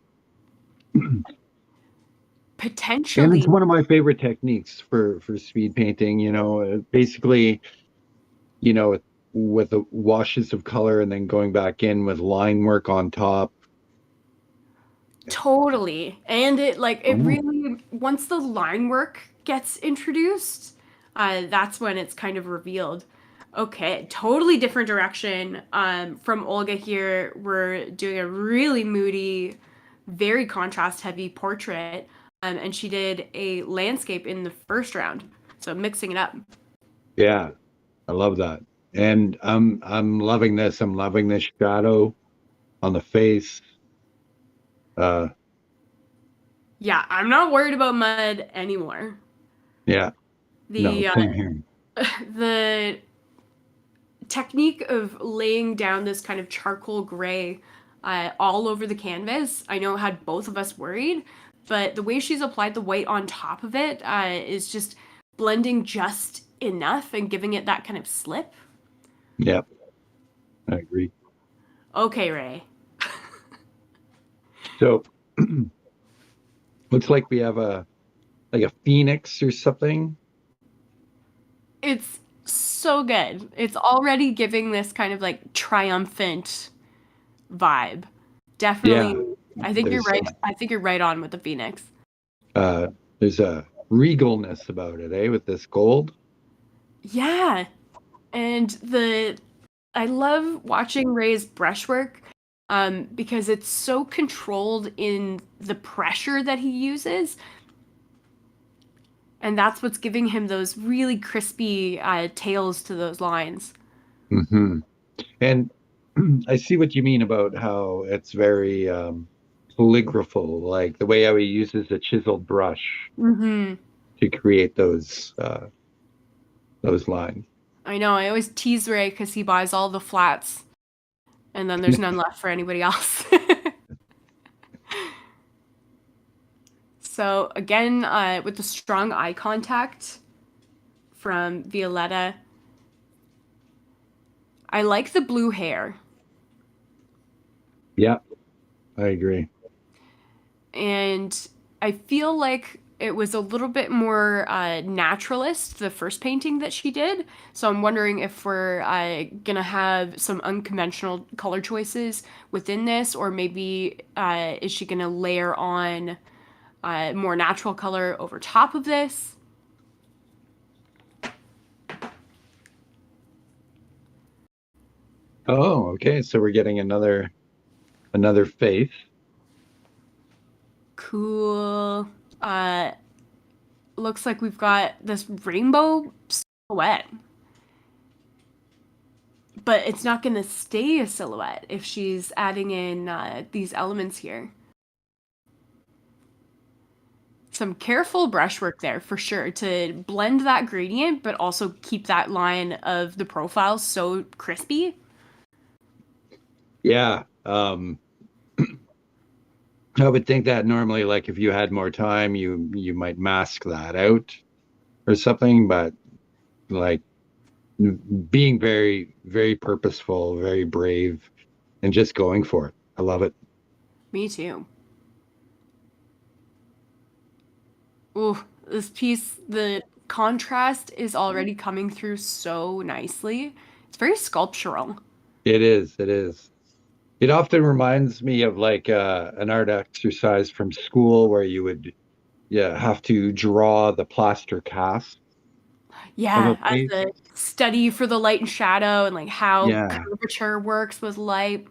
Potentially. And it's one of my favorite techniques for speed painting, basically, with the washes of color and then going back in with line work on top. Totally. And it really, once the line work gets introduced, that's when it's kind of revealed. Okay, totally different direction from Olga here. We're doing a really moody, very contrast heavy portrait. And she did a landscape in the first round. So mixing it up. Yeah, I love that. And I'm loving this. I'm loving this shadow on the face. Uh, Yeah, I'm not worried about mud anymore. yeah, no, The same here. the technique of laying down this kind of charcoal gray all over the canvas, I know had both of us worried, but the way she's applied the white on top of it is just blending just enough and giving it that kind of slip. Yep, I agree. Okay, Ray. So looks like we have a phoenix or something. It's so good. It's already giving this kind of like triumphant vibe. Definitely. Yeah, I think you're there's right. I think you're right on with the Phoenix. there's a regalness about it, eh, with this gold. Yeah. And I love watching Ray's brushwork because it's so controlled in the pressure that he uses. And that's what's giving him those really crispy tails to those lines. Hmm. And I see what you mean about how it's very calligraphal, like the way how he uses a chiseled brush Mm-hmm. to create those lines. I know. I always tease Ray because he buys all the flats, and then there's none left for anybody else. So again, with the strong eye contact from Violetta, I like the blue hair, Yeah, I agree. and I feel like it was a little bit more naturalist, the first painting that she did. So I'm wondering if we're gonna have some unconventional color choices within this, or maybe is she gonna layer on more natural color over top of this? Oh, okay. So we're getting another face. Cool. Looks like we've got this rainbow silhouette. But it's not going to stay a silhouette if she's adding in these elements here. Some careful brushwork there for sure to blend that gradient, but also keep that line of the profile so crispy. Yeah. I would think that normally, like if you had more time, you might mask that out or something, but like being very, very purposeful, very brave, and just going for it. I love it. Me too. Ooh, this piece, the contrast is already coming through so nicely. It's very sculptural. It is. It is. It often reminds me of like an art exercise from school where you would, yeah, have to draw the plaster cast of a Yeah, as face. a study for the light and shadow and like how Yeah. curvature works with light.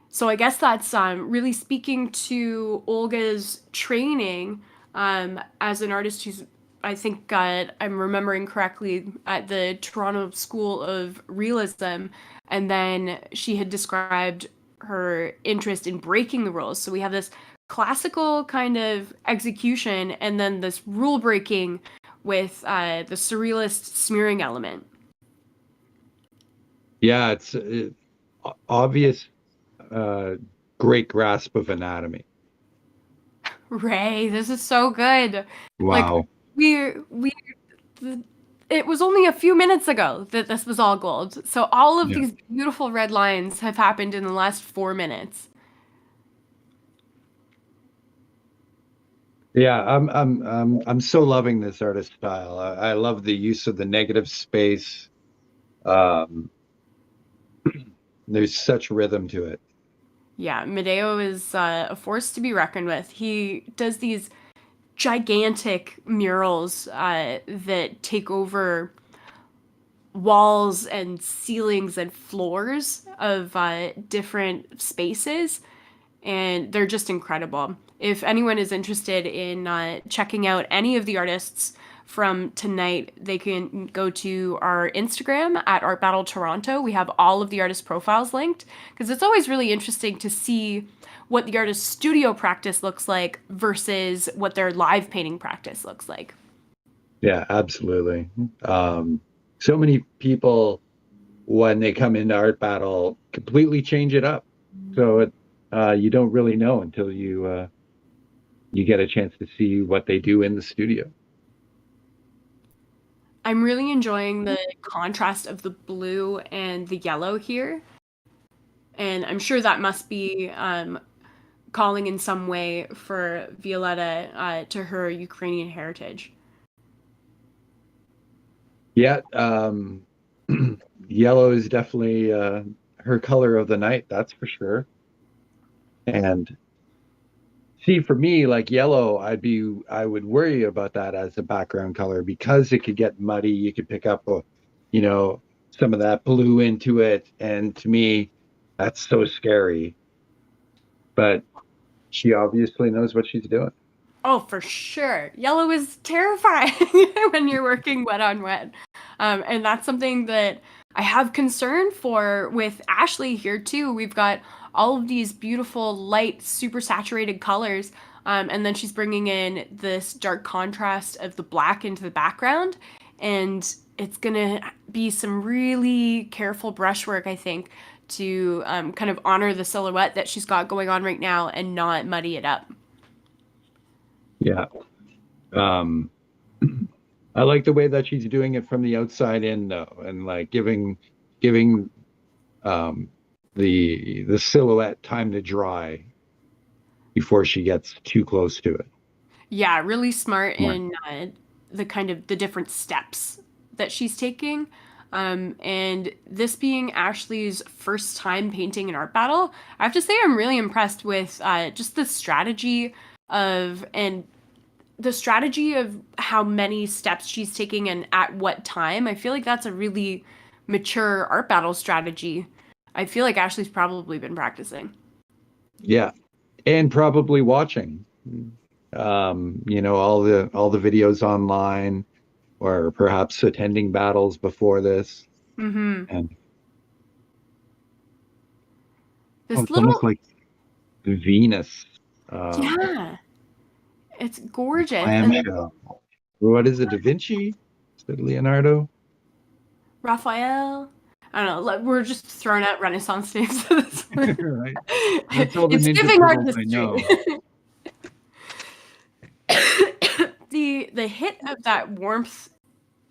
So I guess that's really speaking to Olga's training as an artist who's, I think I'm remembering correctly, at the Toronto School of Realism, and then she had described her interest in breaking the rules. So we have this classical kind of execution, and then this rule breaking with the surrealist smearing element. Yeah, it's obvious, uh, great grasp of anatomy. Ray, this is so good. Like Wow. we it was only a few minutes ago that this was all gold. So all of Yeah. these beautiful red lines have happened in the last 4 minutes. Yeah, I'm so loving this artist style. I love the use of the negative space. Um, there's such rhythm to it. Yeah, Medeo is a force to be reckoned with. He does these gigantic murals that take over walls and ceilings and floors of different spaces, and they're just incredible. if anyone is interested in checking out any of the artists from tonight, they can go to our Instagram at Art Battle Toronto. We have all of the artist profiles linked because it's always really interesting to see what the artist's studio practice looks like versus what their live painting practice looks like. Yeah, absolutely. So many people, when they come into Art Battle, completely change it up. So you don't really know until you get a chance to see what they do in the studio. I'm really enjoying the contrast of the blue and the yellow here. And I'm sure that must be calling in some way for Violetta to her Ukrainian heritage. Yeah, yellow is definitely her color of the night, that's for sure. And see, for me, like yellow, I would worry about that as a background color because it could get muddy. You could pick up, you know, some of that blue into it, and to me, that's so scary. But she obviously knows what she's doing. Oh, for sure. Yellow is terrifying when you're working wet on wet. And that's something that I have concern for with Ashley here too. We've got all of these beautiful, light, super saturated colors. And then she's bringing in this dark contrast of the black into the background. And it's going to be some really careful brushwork, I think, to kind of honor the silhouette that she's got going on right now and not muddy it up. Yeah. I like the way that she's doing it from the outside in though, and like giving the silhouette time to dry before she gets too close to it. Yeah, really smart Right. in the kind of the different steps that she's taking. And this being Ashley's first time painting an art battle, I have to say I'm really impressed with just the strategy of how many steps she's taking and at what time. I feel like that's a really mature art battle strategy. I feel like Ashley's probably been practicing. Yeah, and probably watching, all the videos online, or perhaps attending battles before this. Mm-hmm. And This it's little, almost like Venus. yeah, it's gorgeous. And then Clamshell. What is it? Da Vinci? Is it Leonardo? Raphael. I don't know. We're just throwing out Renaissance names at this point. Right. That's all the It's Ninja giving art Turtles I know. history. The hit of that warmth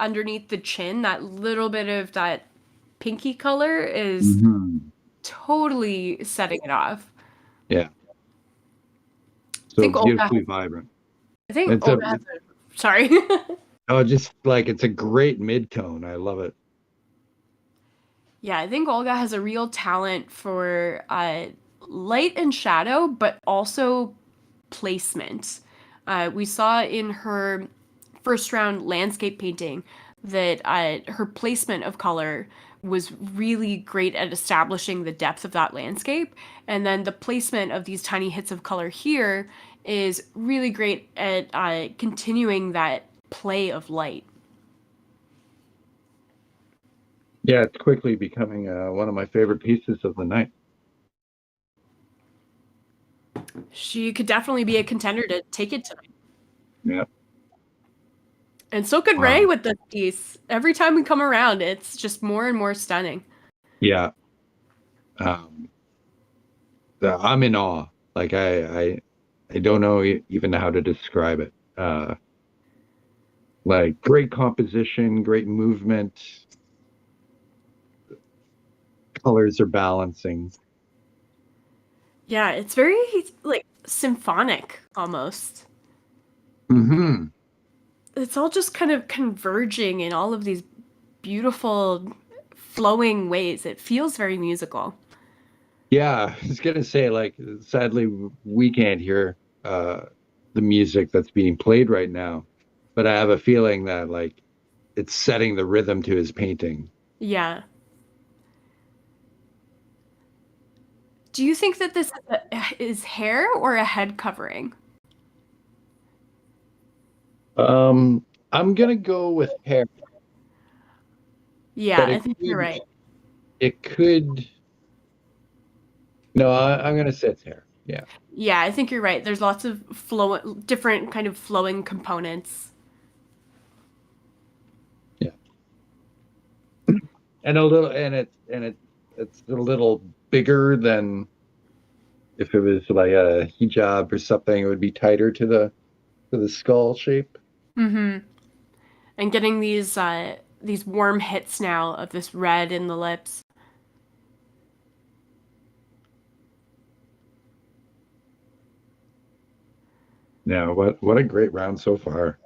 underneath the chin, that little bit of that pinky color is totally setting it off. Yeah. I think So Olga, beautifully vibrant. I think It's Olga has a, sorry. just like it's a great mid-tone. I love it. Yeah, I think Olga has a real talent for light and shadow, but also placement. We saw in her first round landscape painting that her placement of color was really great at establishing the depth of that landscape. And then the placement of these tiny hits of color here is really great at continuing that play of light. Yeah, it's quickly becoming one of my favorite pieces of the night. She could definitely be a contender to take it tonight. Yeah. And so could Ray with this piece. Every time we come around, it's just more and more stunning. Yeah. I'm in awe. Like I don't know even how to describe it. Like great composition, great movement. Colors are balancing. Yeah, it's very like symphonic almost. Mm-hmm. It's all just kind of converging in all of these beautiful flowing ways. It feels very musical. Yeah, I was gonna say, like, sadly, we can't hear the music that's being played right now, but I have a feeling that like it's setting the rhythm to his painting. Yeah. Do you think that this is hair or a head covering? I'm gonna go with hair, Yeah, but I think you're right. it could. No, I'm gonna say it's hair. Yeah, Yeah, I think you're right. There's lots of different kind of flowing components. yeah, and a little, it's a little bigger than if it was like a hijab or something. It would be tighter to the skull shape. Mm-hmm. And getting these warm hits now of this red in the lips. Yeah, what a great round so far.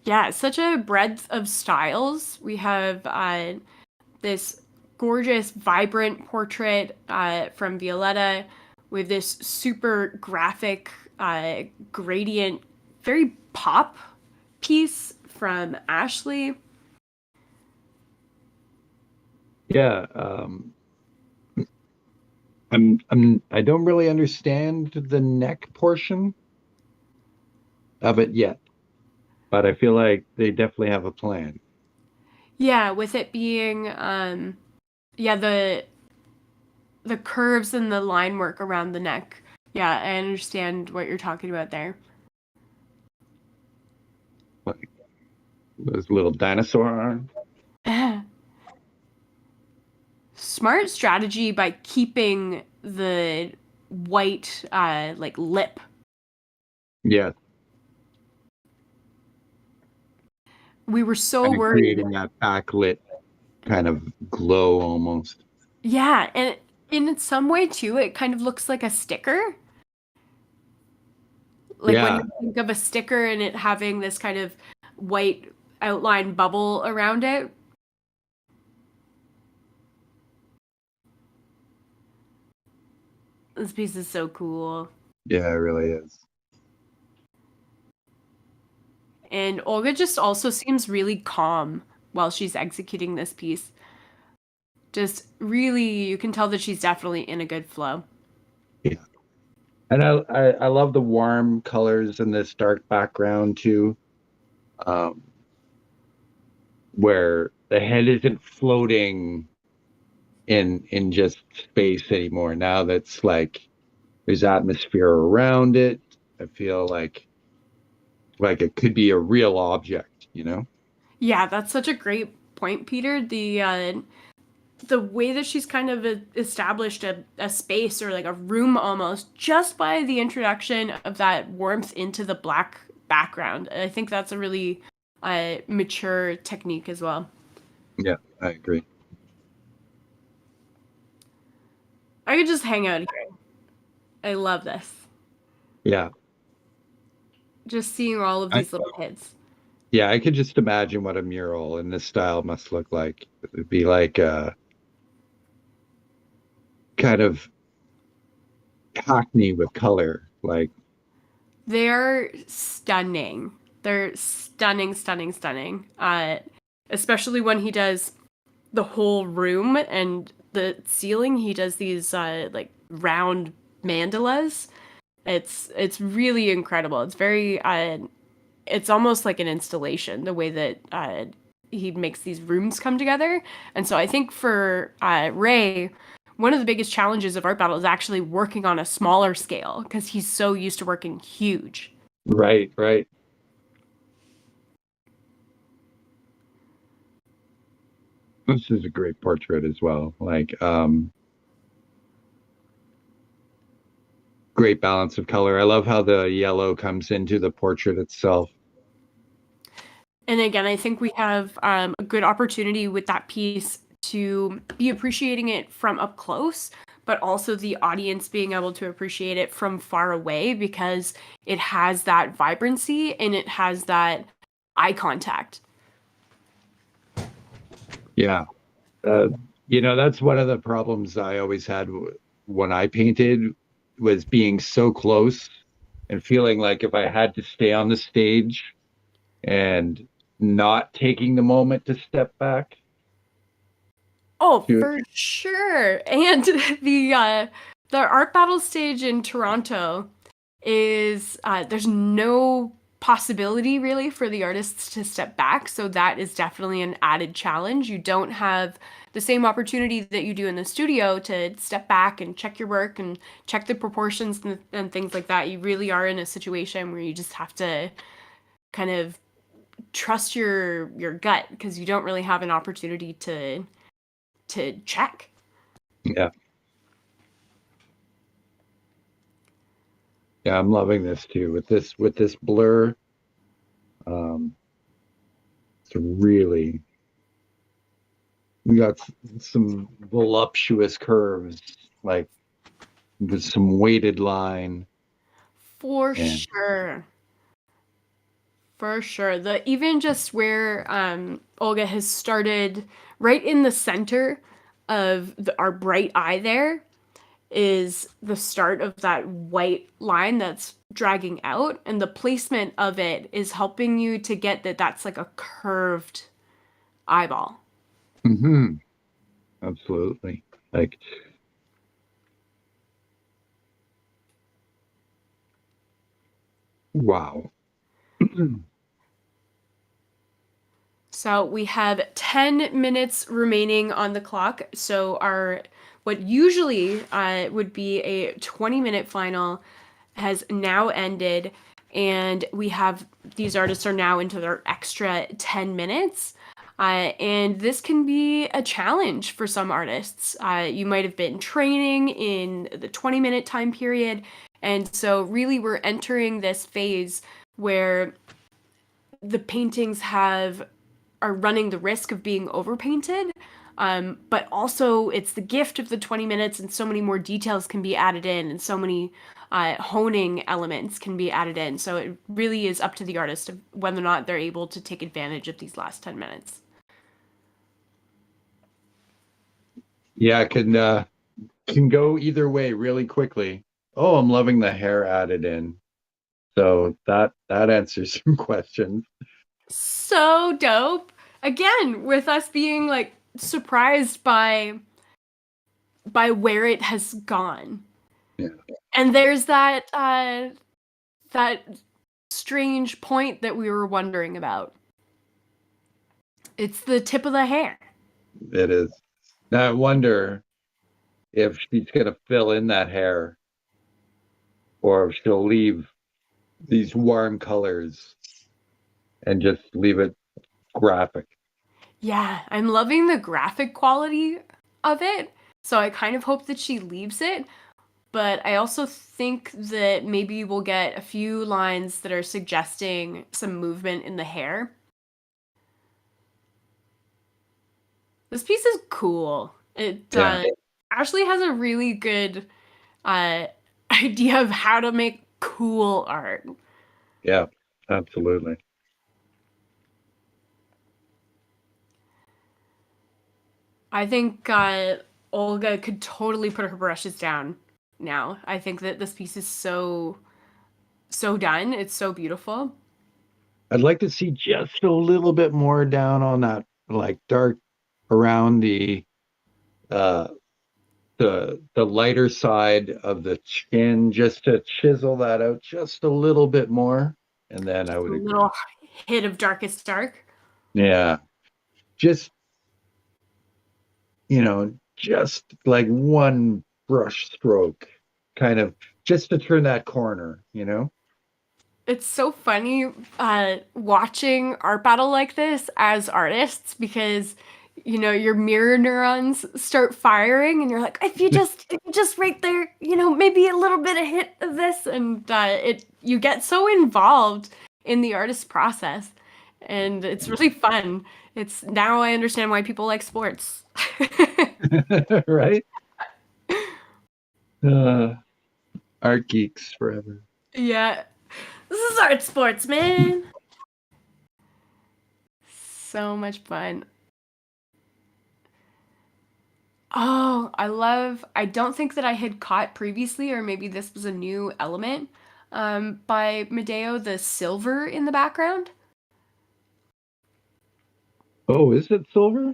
Yeah, it's such a breadth of styles. We have this gorgeous, vibrant portrait from Violetta with this super graphic gradient, very pop piece from Ashley. Yeah, I don't really understand the neck portion of it yet, but I feel like they definitely have a plan. Yeah, with it being yeah, the curves and the line work around the neck. Yeah, I understand what you're talking about there. Like those little dinosaur arms. Smart strategy by keeping the white like lip. Yeah, We were so kind of worried. creating that backlit kind of glow almost. Yeah, and in some way too, it kind of looks like a sticker. Like when Yeah, you think of a sticker and it having this kind of white outline bubble around it. This piece is so cool. yeah, it really is. And Olga just also seems really calm while she's executing this piece. Just really, you can tell that she's definitely in a good flow. Yeah. And I love the warm colors in this dark background too, um, where the head isn't floating in just space anymore. Now that's like there's atmosphere around it. I feel like it could be a real object, you know? Yeah, that's such a great point, Peter. The way that she's kind of established a space or like a room almost just by the introduction of that warmth into the black background. I think that's a really mature technique as well. Yeah, I agree. I could just hang out here. I love this. Yeah. Just seeing all of I, these little kids. yeah, I could just imagine what a mural in this style must look like. It would be like kind of hackney with color. Like, They're stunning. They're stunning, stunning, stunning. Especially when he does the whole room and the ceiling. He does these like round mandalas. It's really incredible. It's very it's almost like an installation the way that he makes these rooms come together. And so I think for Ray, one of the biggest challenges of Art Battle is actually working on a smaller scale because he's so used to working huge. right, right. This is a great portrait as well. Like, great balance of color. I love how the yellow comes into the portrait itself. And again, I think we have a good opportunity with that piece to be appreciating it from up close, but also the audience being able to appreciate it from far away because it has that vibrancy and it has that eye contact. Yeah. That's one of the problems I always had when I painted was being so close and feeling like if I had to stay on the stage and not taking the moment to step back, Oh, to- for sure. And the art battle stage in Toronto is there's no possibility really for the artists to step back, so that is definitely an added challenge. You don't have the same opportunity that you do in the studio to step back and check your work and check the proportions and things like that. You really are in a situation where you just have to kind of trust your gut because you don't really have an opportunity to check. yeah. Yeah, I'm loving this too. With this blur, it's really we got some voluptuous curves, like with some weighted line. For And sure. For sure. The even just where Olga has started right in the center of our bright eye there is the start of that white line that's dragging out, and the placement of it is helping you to get that that's like a curved eyeball. Mhm, absolutely. Like, wow. So we have 10 minutes remaining on the clock. So our what usually would be a 20-minute final has now ended, and we have these artists are now into their extra 10 minutes. And this can be a challenge for some artists. You might have been training in the 20-minute time period, and so really we're entering this phase where the paintings are running the risk of being overpainted. But also, it's the gift of the 20 minutes, and so many more details can be added in, and so many honing elements can be added in. So it really is up to the artist of whether or not they're able to take advantage of these last 10 minutes. Yeah, it can go either way really quickly. Oh, I'm loving the hair added in. So that answers some questions. So dope. Again, with us being like surprised by where it has gone. Yeah. And there's that strange point that we were wondering about. It's the tip of the hair. It is. Now I wonder if she's gonna fill in that hair or if she'll leave these warm colors and just leave it graphic. Yeah, I'm loving the graphic quality of it. So I kind of hope that she leaves it. But I also think that maybe we'll get a few lines that are suggesting some movement in the hair. This piece is cool. It Yeah. Ashley has a really good uh, idea of how to make cool art. Yeah, absolutely. I think Olga could totally put her brushes down now. I think that this piece is so done. It's so beautiful. I'd like to see just a little bit more down on that like dark around uh the lighter side of the chin just to chisel that out just a little bit more and then I A would agree. little hit of darkest dark. Yeah. Just, just like one brush stroke kind of just to turn that corner. It's so funny watching art battle like this as artists because your mirror neurons start firing and you're like if you just right there maybe a little bit of hit of this and it you get so involved in the artist process and it's really fun. It's now I understand why people like sports. Right? Uh, art geeks forever. Yeah, this is art sports, man. So much fun. Oh, I don't think that I had caught previously, or maybe this was a new element, by Medeo, the silver in the background. Oh, is it silver?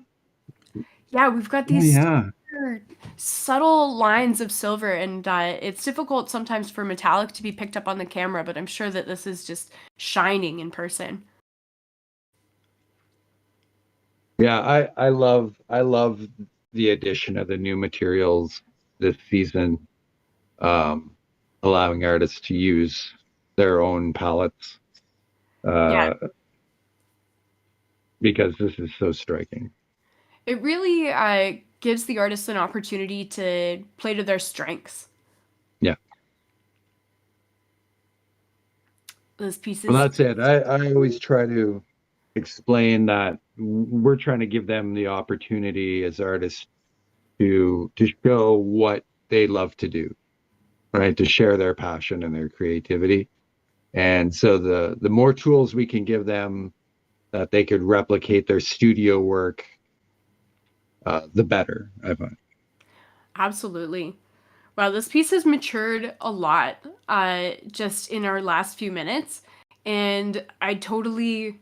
Yeah, we've got Oh, these yeah. super subtle lines of silver, and it's difficult sometimes for metallic to be picked up on the camera, but I'm sure that this is just shining in person. Yeah, I love the addition of the new materials this season, um, allowing artists to use their own palettes, Yeah, uh, because this is so striking. it really gives the artists an opportunity to play to their strengths. Yeah. Those Well, pieces. that's it. I always try to explain that we're trying to give them the opportunity as artists to show what they love to do, right? To share their passion and their creativity. And so the more tools we can give them that they could replicate their studio work, the better, I find. Absolutely. Wow, this piece has matured a lot just in our last few minutes. And I totally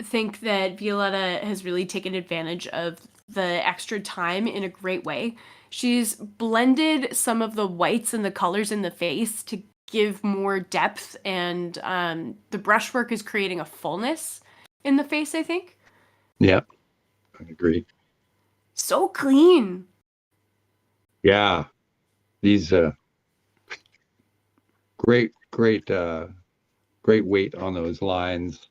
think that Violetta has really taken advantage of the extra time in a great way. She's blended some of the whites and the colors in the face to give more depth, and the brushwork is creating a fullness in the face, I think. Yeah, I agree. So clean. Yeah, these great weight on those lines.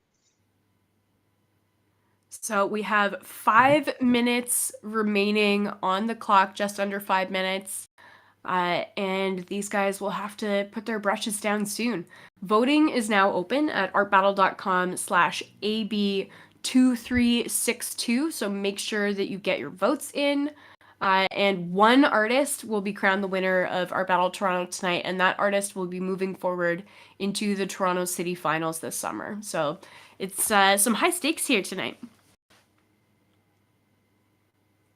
So we have 5 minutes remaining on the clock, just under 5 minutes. And these guys will have to put their brushes down soon. Voting is now open at artbattle.com/AB2362. So make sure that you get your votes in. And one artist will be crowned the winner of Art Battle Toronto tonight, and that artist will be moving forward into the Toronto City Finals this summer. So it's some high stakes here tonight.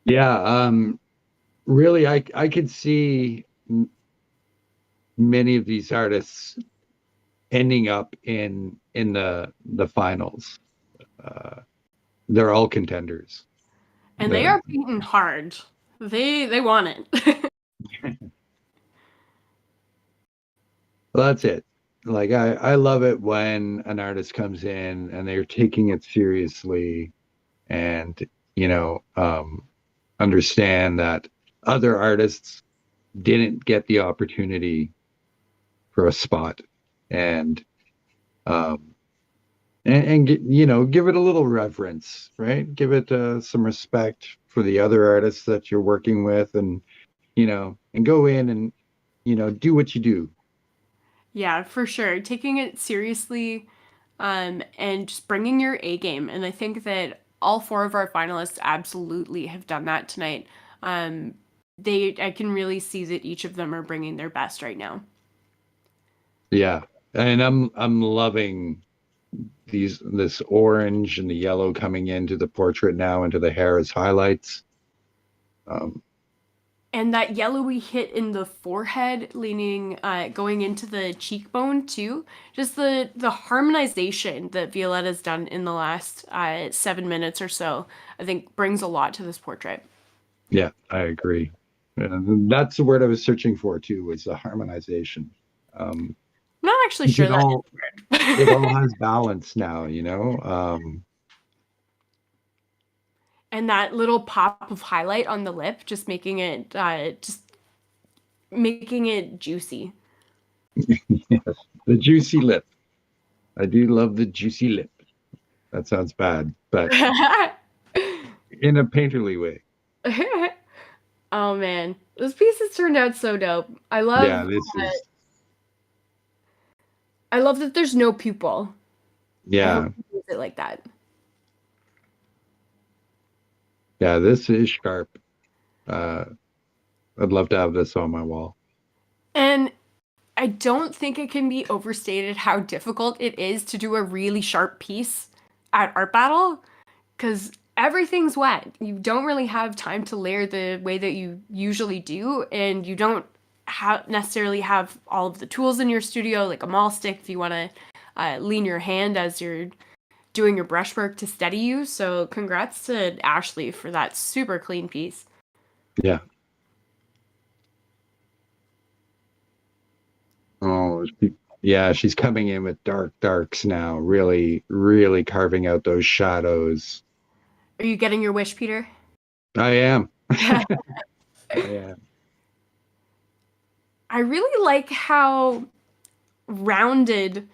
Yeah, really, I could see many of these artists ending up in the finals. Uh, they're all contenders. And they The are beaten hard. They want it. Well, that's it. Like I love it when an artist comes in and they're taking it seriously and you know understand that other artists didn't get the opportunity for a spot and um give it a little reverence, right? Give it some respect for the other artists that you're working with and go in and do what you do. Yeah, for sure. Taking it seriously, and just bringing your A game. And I think that all four of our finalists absolutely have done that tonight. I can really see that each of them are bringing their best right now. Yeah. And I'm loving this orange and the yellow coming into the portrait now into the hair as highlights. Um, And that yellowy hit in the forehead, leaning, going into the cheekbone too. Just the harmonization that Violetta's done in the last 7 minutes or so, I think brings a lot to this portrait. yeah, I agree. That's the word I was searching for too, was the harmonization. Um, I'm not actually sure it that all is it the all word. has balance now. And that little pop of highlight on the lip, just making it juicy. Yes, the juicy lip. I do love the juicy lip. That sounds bad, but in a painterly way. Oh man, this piece has turned out so dope. Yeah, this is I love that there's no pupil. I hope yeah, you use it like that. yeah, this is sharp. Uh, I'd love to have this on my wall. And I don't think it can be overstated how difficult it is to do a really sharp piece at Art Battle, because everything's wet. You don't really have time to layer the way that you usually do, and you don't necessarily have all of the tools in your studio, like a maul stick if you want to lean your hand as you're doing your brushwork to steady you. So congrats to Ashley for that super clean piece. Yeah. Oh, yeah, she's coming in with darks now, really, really carving out those shadows. Are you getting your wish, Peter? I am. I am. I really like how rounded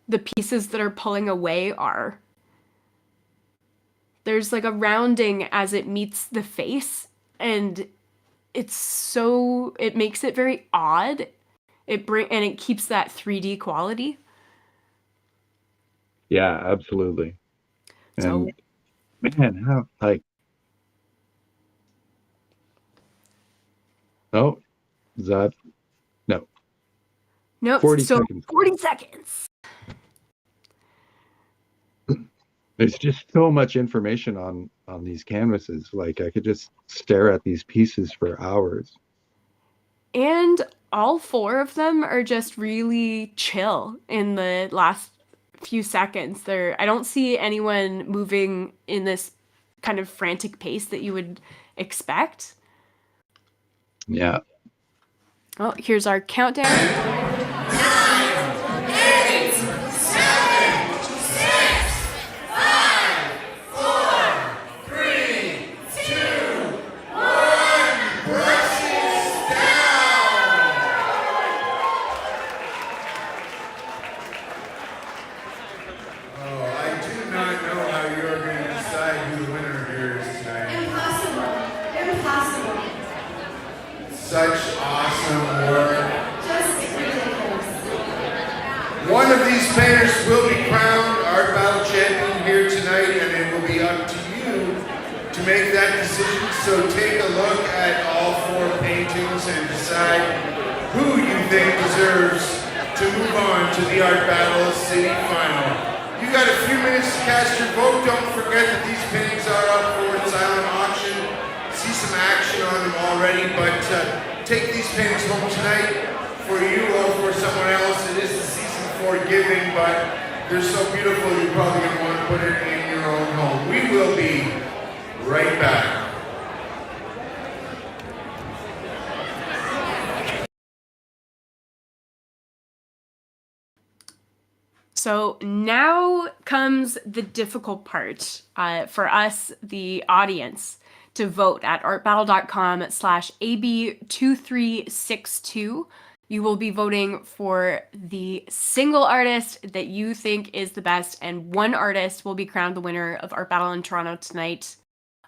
the pieces that are pulling away are. There's like a rounding as it meets the face, and it makes it very odd. And it keeps that 3D quality. Yeah, absolutely. So, and man, how like oh, is that no? nope. 40 so seconds. 40 seconds. There's just so much information on these canvases. Like I could just stare at these pieces for hours. And all 4 of them are just really chill in the last few seconds. I don't see anyone moving in this kind of frantic pace that you would expect. Yeah. Oh, here's our countdown. 'So now comes the difficult part for us, the audience, to vote at artbattle.com/AB2362. You will be voting for the single artist that you think is the best, and one artist will be crowned the winner of Art Battle in Toronto tonight.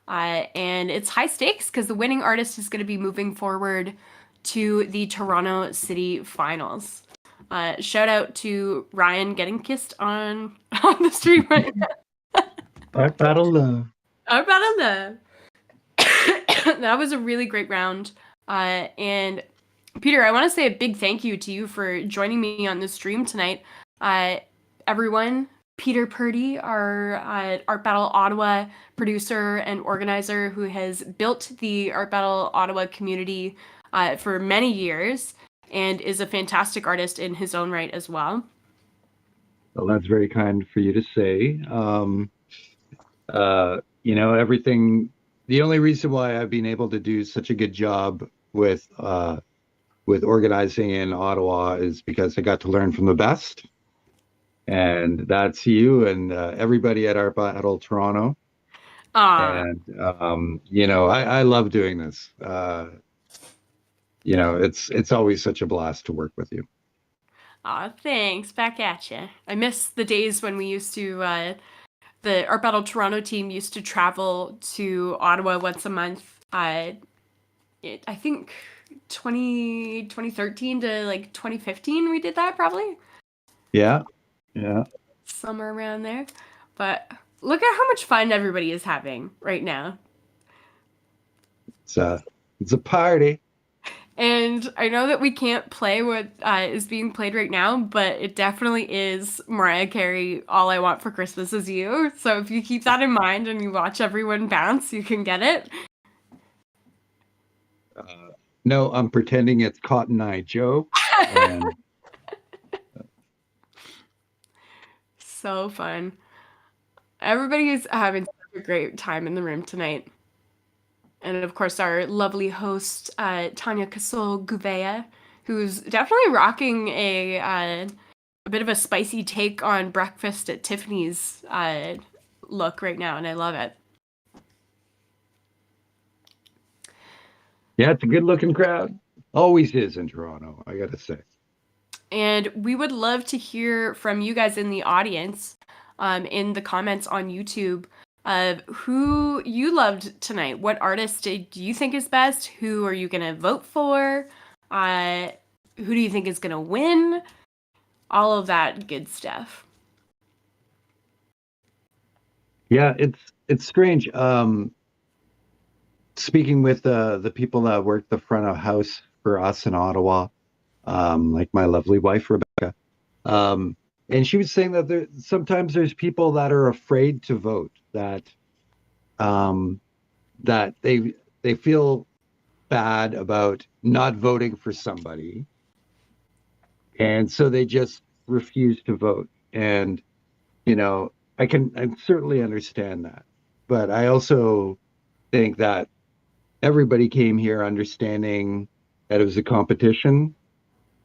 And it's high stakes because the winning artist is going to be moving forward to the Toronto City Finals. Shout out to Ryan getting kissed on the street right now. Art Battle Love. Art Battle Love. That was a really great round. And Peter, I want to say a big thank you to you for joining me on the stream tonight. Everyone, Peter Purdy, our Art Battle Ottawa producer and organizer who has built the Art Battle Ottawa community for many years and is a fantastic artist in his own right as well. Well, that's very kind for you to say. Everything. The only reason why I've been able to do such a good job with organizing in Ottawa is because I got to learn from the best, and that's you and everybody at Art Battle Toronto. And I love doing this. It's always such a blast to work with you. Aw, thanks. Back at you. I miss the days when we used to, the Art Battle Toronto team used to travel to Ottawa once a month. I think 2013 to like 2015 we did that probably. Yeah. Somewhere around there. But look at how much fun everybody is having right now. It's a party. And I know that we can't play what is being played right now, but it definitely is Mariah Carey, All I Want for Christmas Is You. So if you keep that in mind and you watch everyone bounce, you can get it. No, I'm pretending it's Cotton Eye Joe. And... So fun. Everybody's having such a great time in the room tonight. And of course, our lovely host, Tanya Casol Gouveia, who's definitely rocking a bit of a spicy take on Breakfast at Tiffany's look right now, and I love it. Yeah, it's a good looking crowd. Always is in Toronto, I gotta say. And we would love to hear from you guys in the audience, in the comments on YouTube, of who you loved tonight. What artist do you think is best? Who are you going to vote for? Who do you think is going to win? All of that good stuff. Yeah, it's strange. Speaking with the people that work the front of house for us in Ottawa, like my lovely wife Rebecca, and she was saying that sometimes there's people that are afraid to vote, that that they feel bad about not voting for somebody, and so they just refuse to vote. And I certainly understand that, but I also think that everybody came here understanding that it was a competition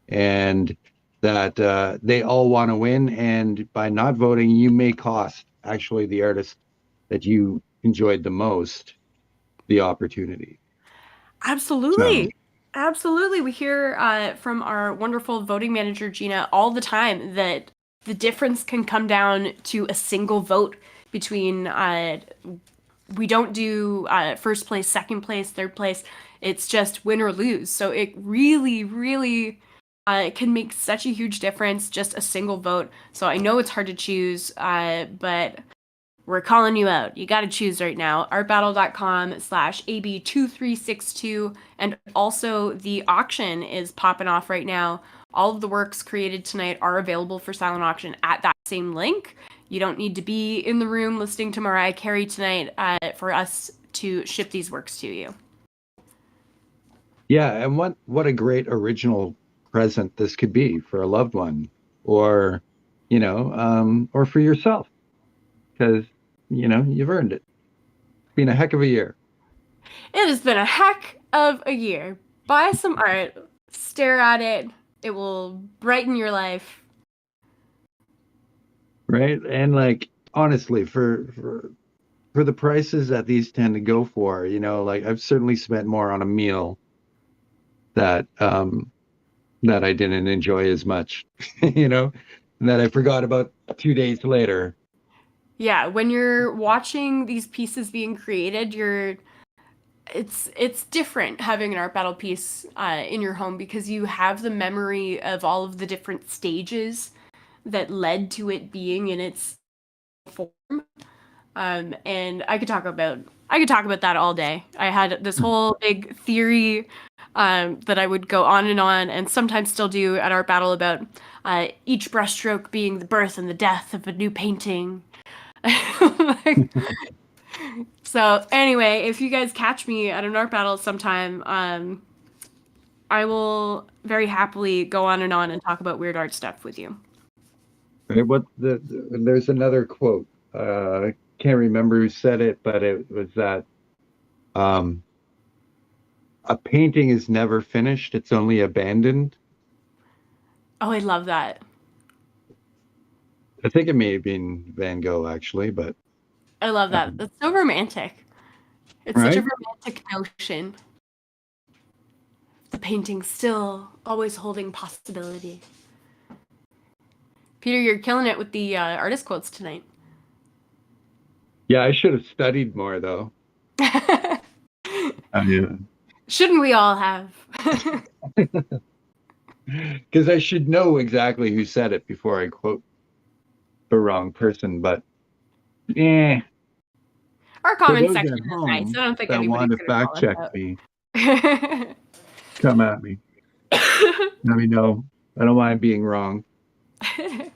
and that they all want to win. And by not voting, you may cost actually the artist that you enjoyed the most the opportunity. Absolutely. So, Absolutely. We hear from our wonderful voting manager, Gina, all the time that the difference can come down to a single vote between, we don't do first place, second place, third place. It's just win or lose. So it really, really can make such a huge difference, just a single vote. So I know it's hard to choose, but we're calling you out. You got to choose right now. artbattle.com/AB2362. And also the auction is popping off right now. All of the works created tonight are available for silent auction at that same link. You don't need to be in the room listening to Mariah Carey tonight for us to ship these works to you. yeah, and what a great original present this could be for a loved one, or or for yourself, because you've earned it. It's been a heck of a year. It has been a heck of a year. Buy some art, stare at it. It will brighten your life. Right. And like, honestly, for the prices that these tend to go for, like I've certainly spent more on a meal that that I didn't enjoy as much, and that I forgot about 2 days later. Yeah, when you're watching these pieces being created, it's different having an art battle piece in your home, because you have the memory of all of the different stages that led to it being in its form. And I could talk about that all day. I had this whole big theory that I would go on, and sometimes still do at Art Battle, about each brushstroke being the birth and the death of a new painting. So anyway, if you guys catch me at an Art Battle sometime, I will very happily go on and talk about weird art stuff with you. Right, there's another quote. Can't remember who said it, but it was that a painting is never finished, it's only abandoned. Oh, I love that. I think it may have been Van Gogh, actually, but I love that. That's so romantic. It's right? such a romantic notion. The painting still always holding possibility. Peter, you're killing it with the artist quotes tonight. Yeah, I should have studied more, though. Yeah. Shouldn't we all have? Because I should know exactly who said it before I quote the wrong person, but Our for comment those section at is home nice. I don't think that anybody's want to gonna fact call us check out. me, come at me. Let me know. I don't mind being wrong. It's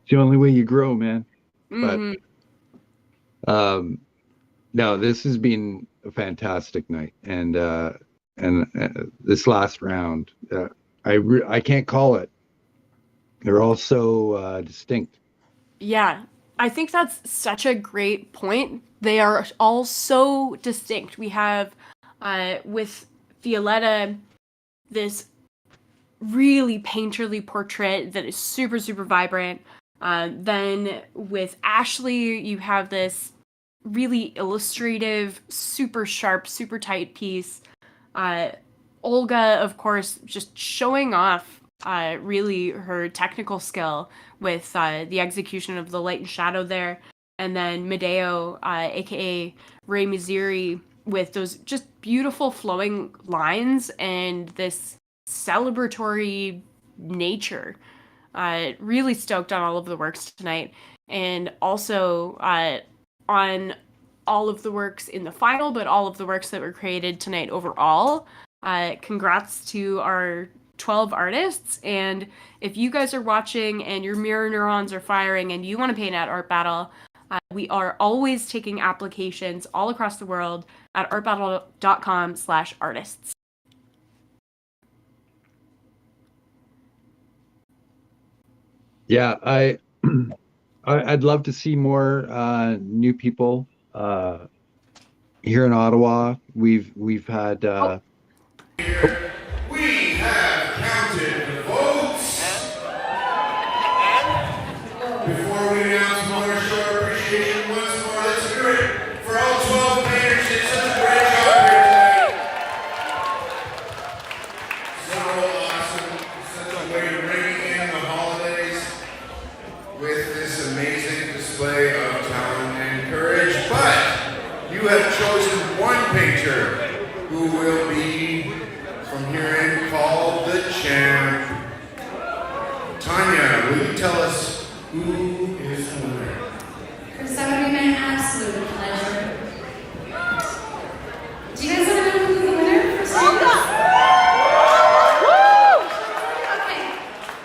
the only way you grow, man. Mhm. But no, this has been a fantastic night, and this last round, I can't call it. They're all so distinct. Yeah, I think that's such a great point. They are all so distinct. We have with Violetta this really painterly portrait that is super, super vibrant. Then with Ashley, you have this really illustrative, super sharp, super tight piece. Olga, of course, just showing off really her technical skill with the execution of the light and shadow there. And then Medeo, aka Ray Miziri, with those just beautiful flowing lines and this celebratory nature. Really stoked on all of the works tonight. And also on all of the works in the final, but all of the works that were created tonight overall. Congrats to our 12 artists. And if you guys are watching and your mirror neurons are firing and you want to paint at Art Battle, we are always taking applications all across the world at artbattle.com/artists. Yeah, I'd love to see more new people here in Ottawa. We've had We have counted the votes. Before we announce more, show our appreciation once more. Let's do it for all 12 painters. Did such a great job here tonight. So awesome. Such a way to bring in the holidays with this amazing display of talent and courage. But you have chosen one painter who will be from here in called the champ. Tanya, will you tell us who is the winner? Chris, that would be my absolute pleasure. Do you guys want to know who the winner for tonight? Okay.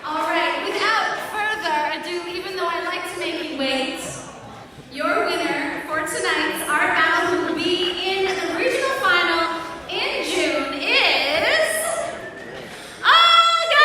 All right. Without further ado, even though I like to make you wait, your winner for tonight's Art Battle, who will be in the regional final in June, is Olga!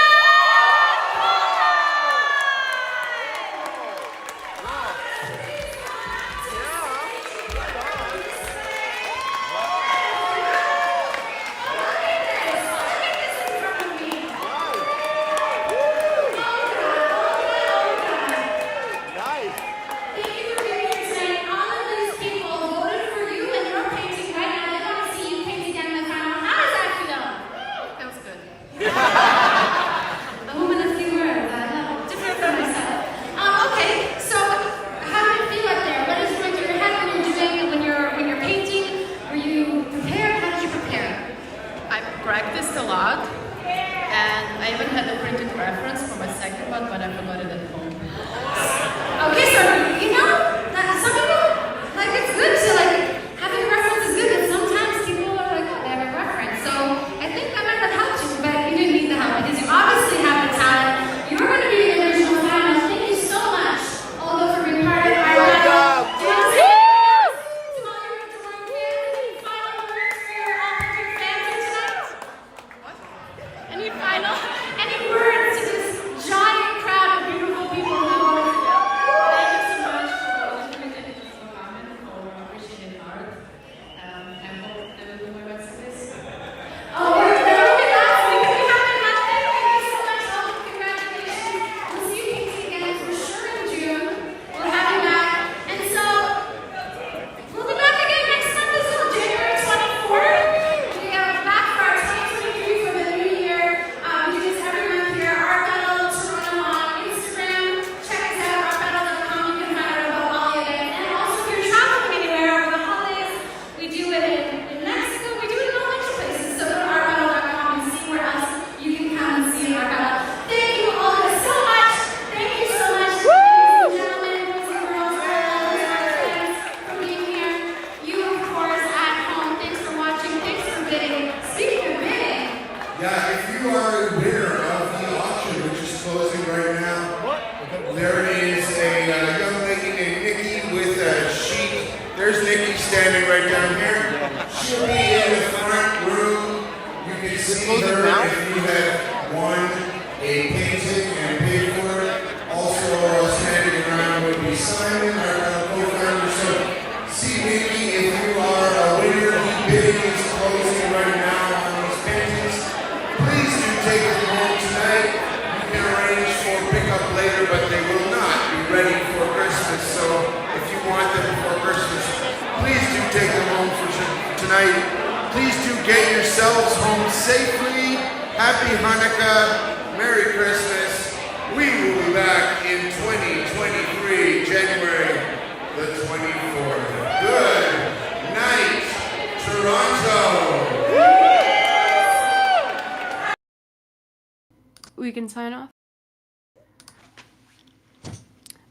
Thank you for being here tonight. All of these people voted for you and your painting right now. They want to see you paint again in the final. How does that feel? Feels good. A woman of few words. I know. Different from myself. Okay, so how did it feel out there? What is going through your head when you're doing when you're painting? Were you prepared? How did you prepare? I practiced a lot, and I even had a printed reference for my second one, but I forgot it at home. Okay, so you know that some people like it's good to like having a reference is good, but sometimes people are like, oh, they have a reference. So I think that might have helped you, but you didn't need the help because you obviously have the talent. You're going to be in the original final. Thank you so much, Olga, for being part of our battle. Do you want to say anything else to all your fans? Any final words for your fans here tonight? Any final? Any words to this giant crowd of beautiful people who voted for you? Thank you so much for listening to this comment, for appreciating art. I hope there will be more works like this. Oh, we're moving on. We haven't had that. Thank you so much, Olga. Congratulations. We'll see you painting again for sure in June. We'll have you back. And so, we'll be back again next month as well, January 24th. We are back for our 2023 for the new year. We do this every month here. Art Battle Toronto on Instagram. Check us out, artbattle.com. You can find out about all the events. And also, if you're traveling anywhere over the holidays, we do it in Mexico. We do it in a bunch of places. So go to artbattle.com and see where else you can come and see Art Battle. Thank you all so much. Thank you so much, ladies and gentlemen, boys and girls, all fans, for being here. You, of course, at home. Thanks for watching. Thanks for bidding. Speaking of bidding, Yeah, if you are a winner of the auction, which is closing right now, there is a young lady named Nikki with a sheet. There's Nikki standing right down here. She'll be in the front room. You can see her if you have won a painting and paid for it. Also standing around would be Simon. Simon, our co-founder. So, see, maybe if you are a winner, the bidding is closing right now on these paintings. Please do take them home tonight. You can arrange for pickup later, but they will not be ready for Christmas. So, if you want them before Christmas, please do take them home for tonight. Please do get yourselves home safely. Happy Hanukkah. Merry Christmas. We will be back in 2023, January the 24th. Good night, Toronto. We can sign off.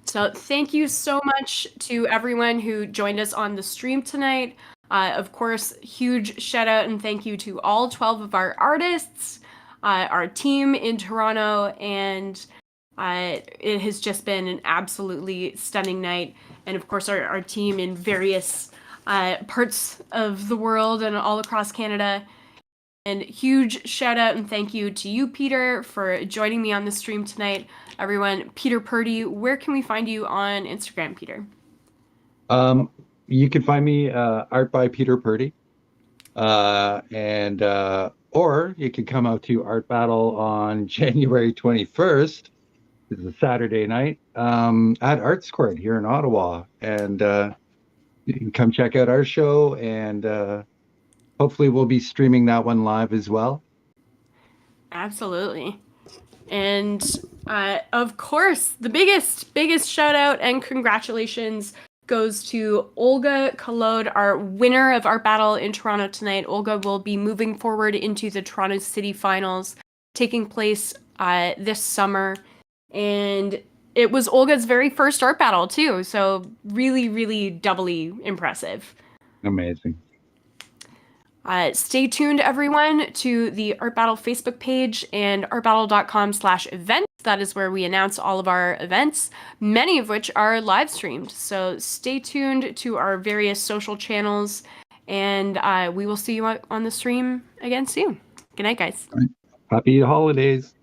So thank you so much to everyone who joined us on the stream tonight. Of course, huge shout out and thank you to all 12 of our artists, our team in Toronto, and it has just been an absolutely stunning night. And of course, our team in various parts of the world and all across Canada. And huge shout out and thank you to you, Peter, for joining me on the stream tonight. Everyone, Peter Purdy, where can we find you on Instagram, Peter? You can find me Art by Peter Purdy. Or you can come out to Art Battle on January 21st. This is a Saturday night at Arts Court here in Ottawa. And you can come check out our show, and hopefully we'll be streaming that one live as well. Absolutely. And of course, the biggest shout out and congratulations goes to Olga Kolod, our winner of Art Battle in Toronto tonight. Olga will be moving forward into the Toronto City Finals, taking place this summer. And it was Olga's very first Art Battle too, so really, really doubly impressive. Amazing. Stay tuned, everyone, to the Art Battle Facebook page and artbattle.com/events. That is where we announce all of our events, many of which are live streamed. So stay tuned to our various social channels, and we will see you on the stream again soon. Good night, guys. Happy holidays.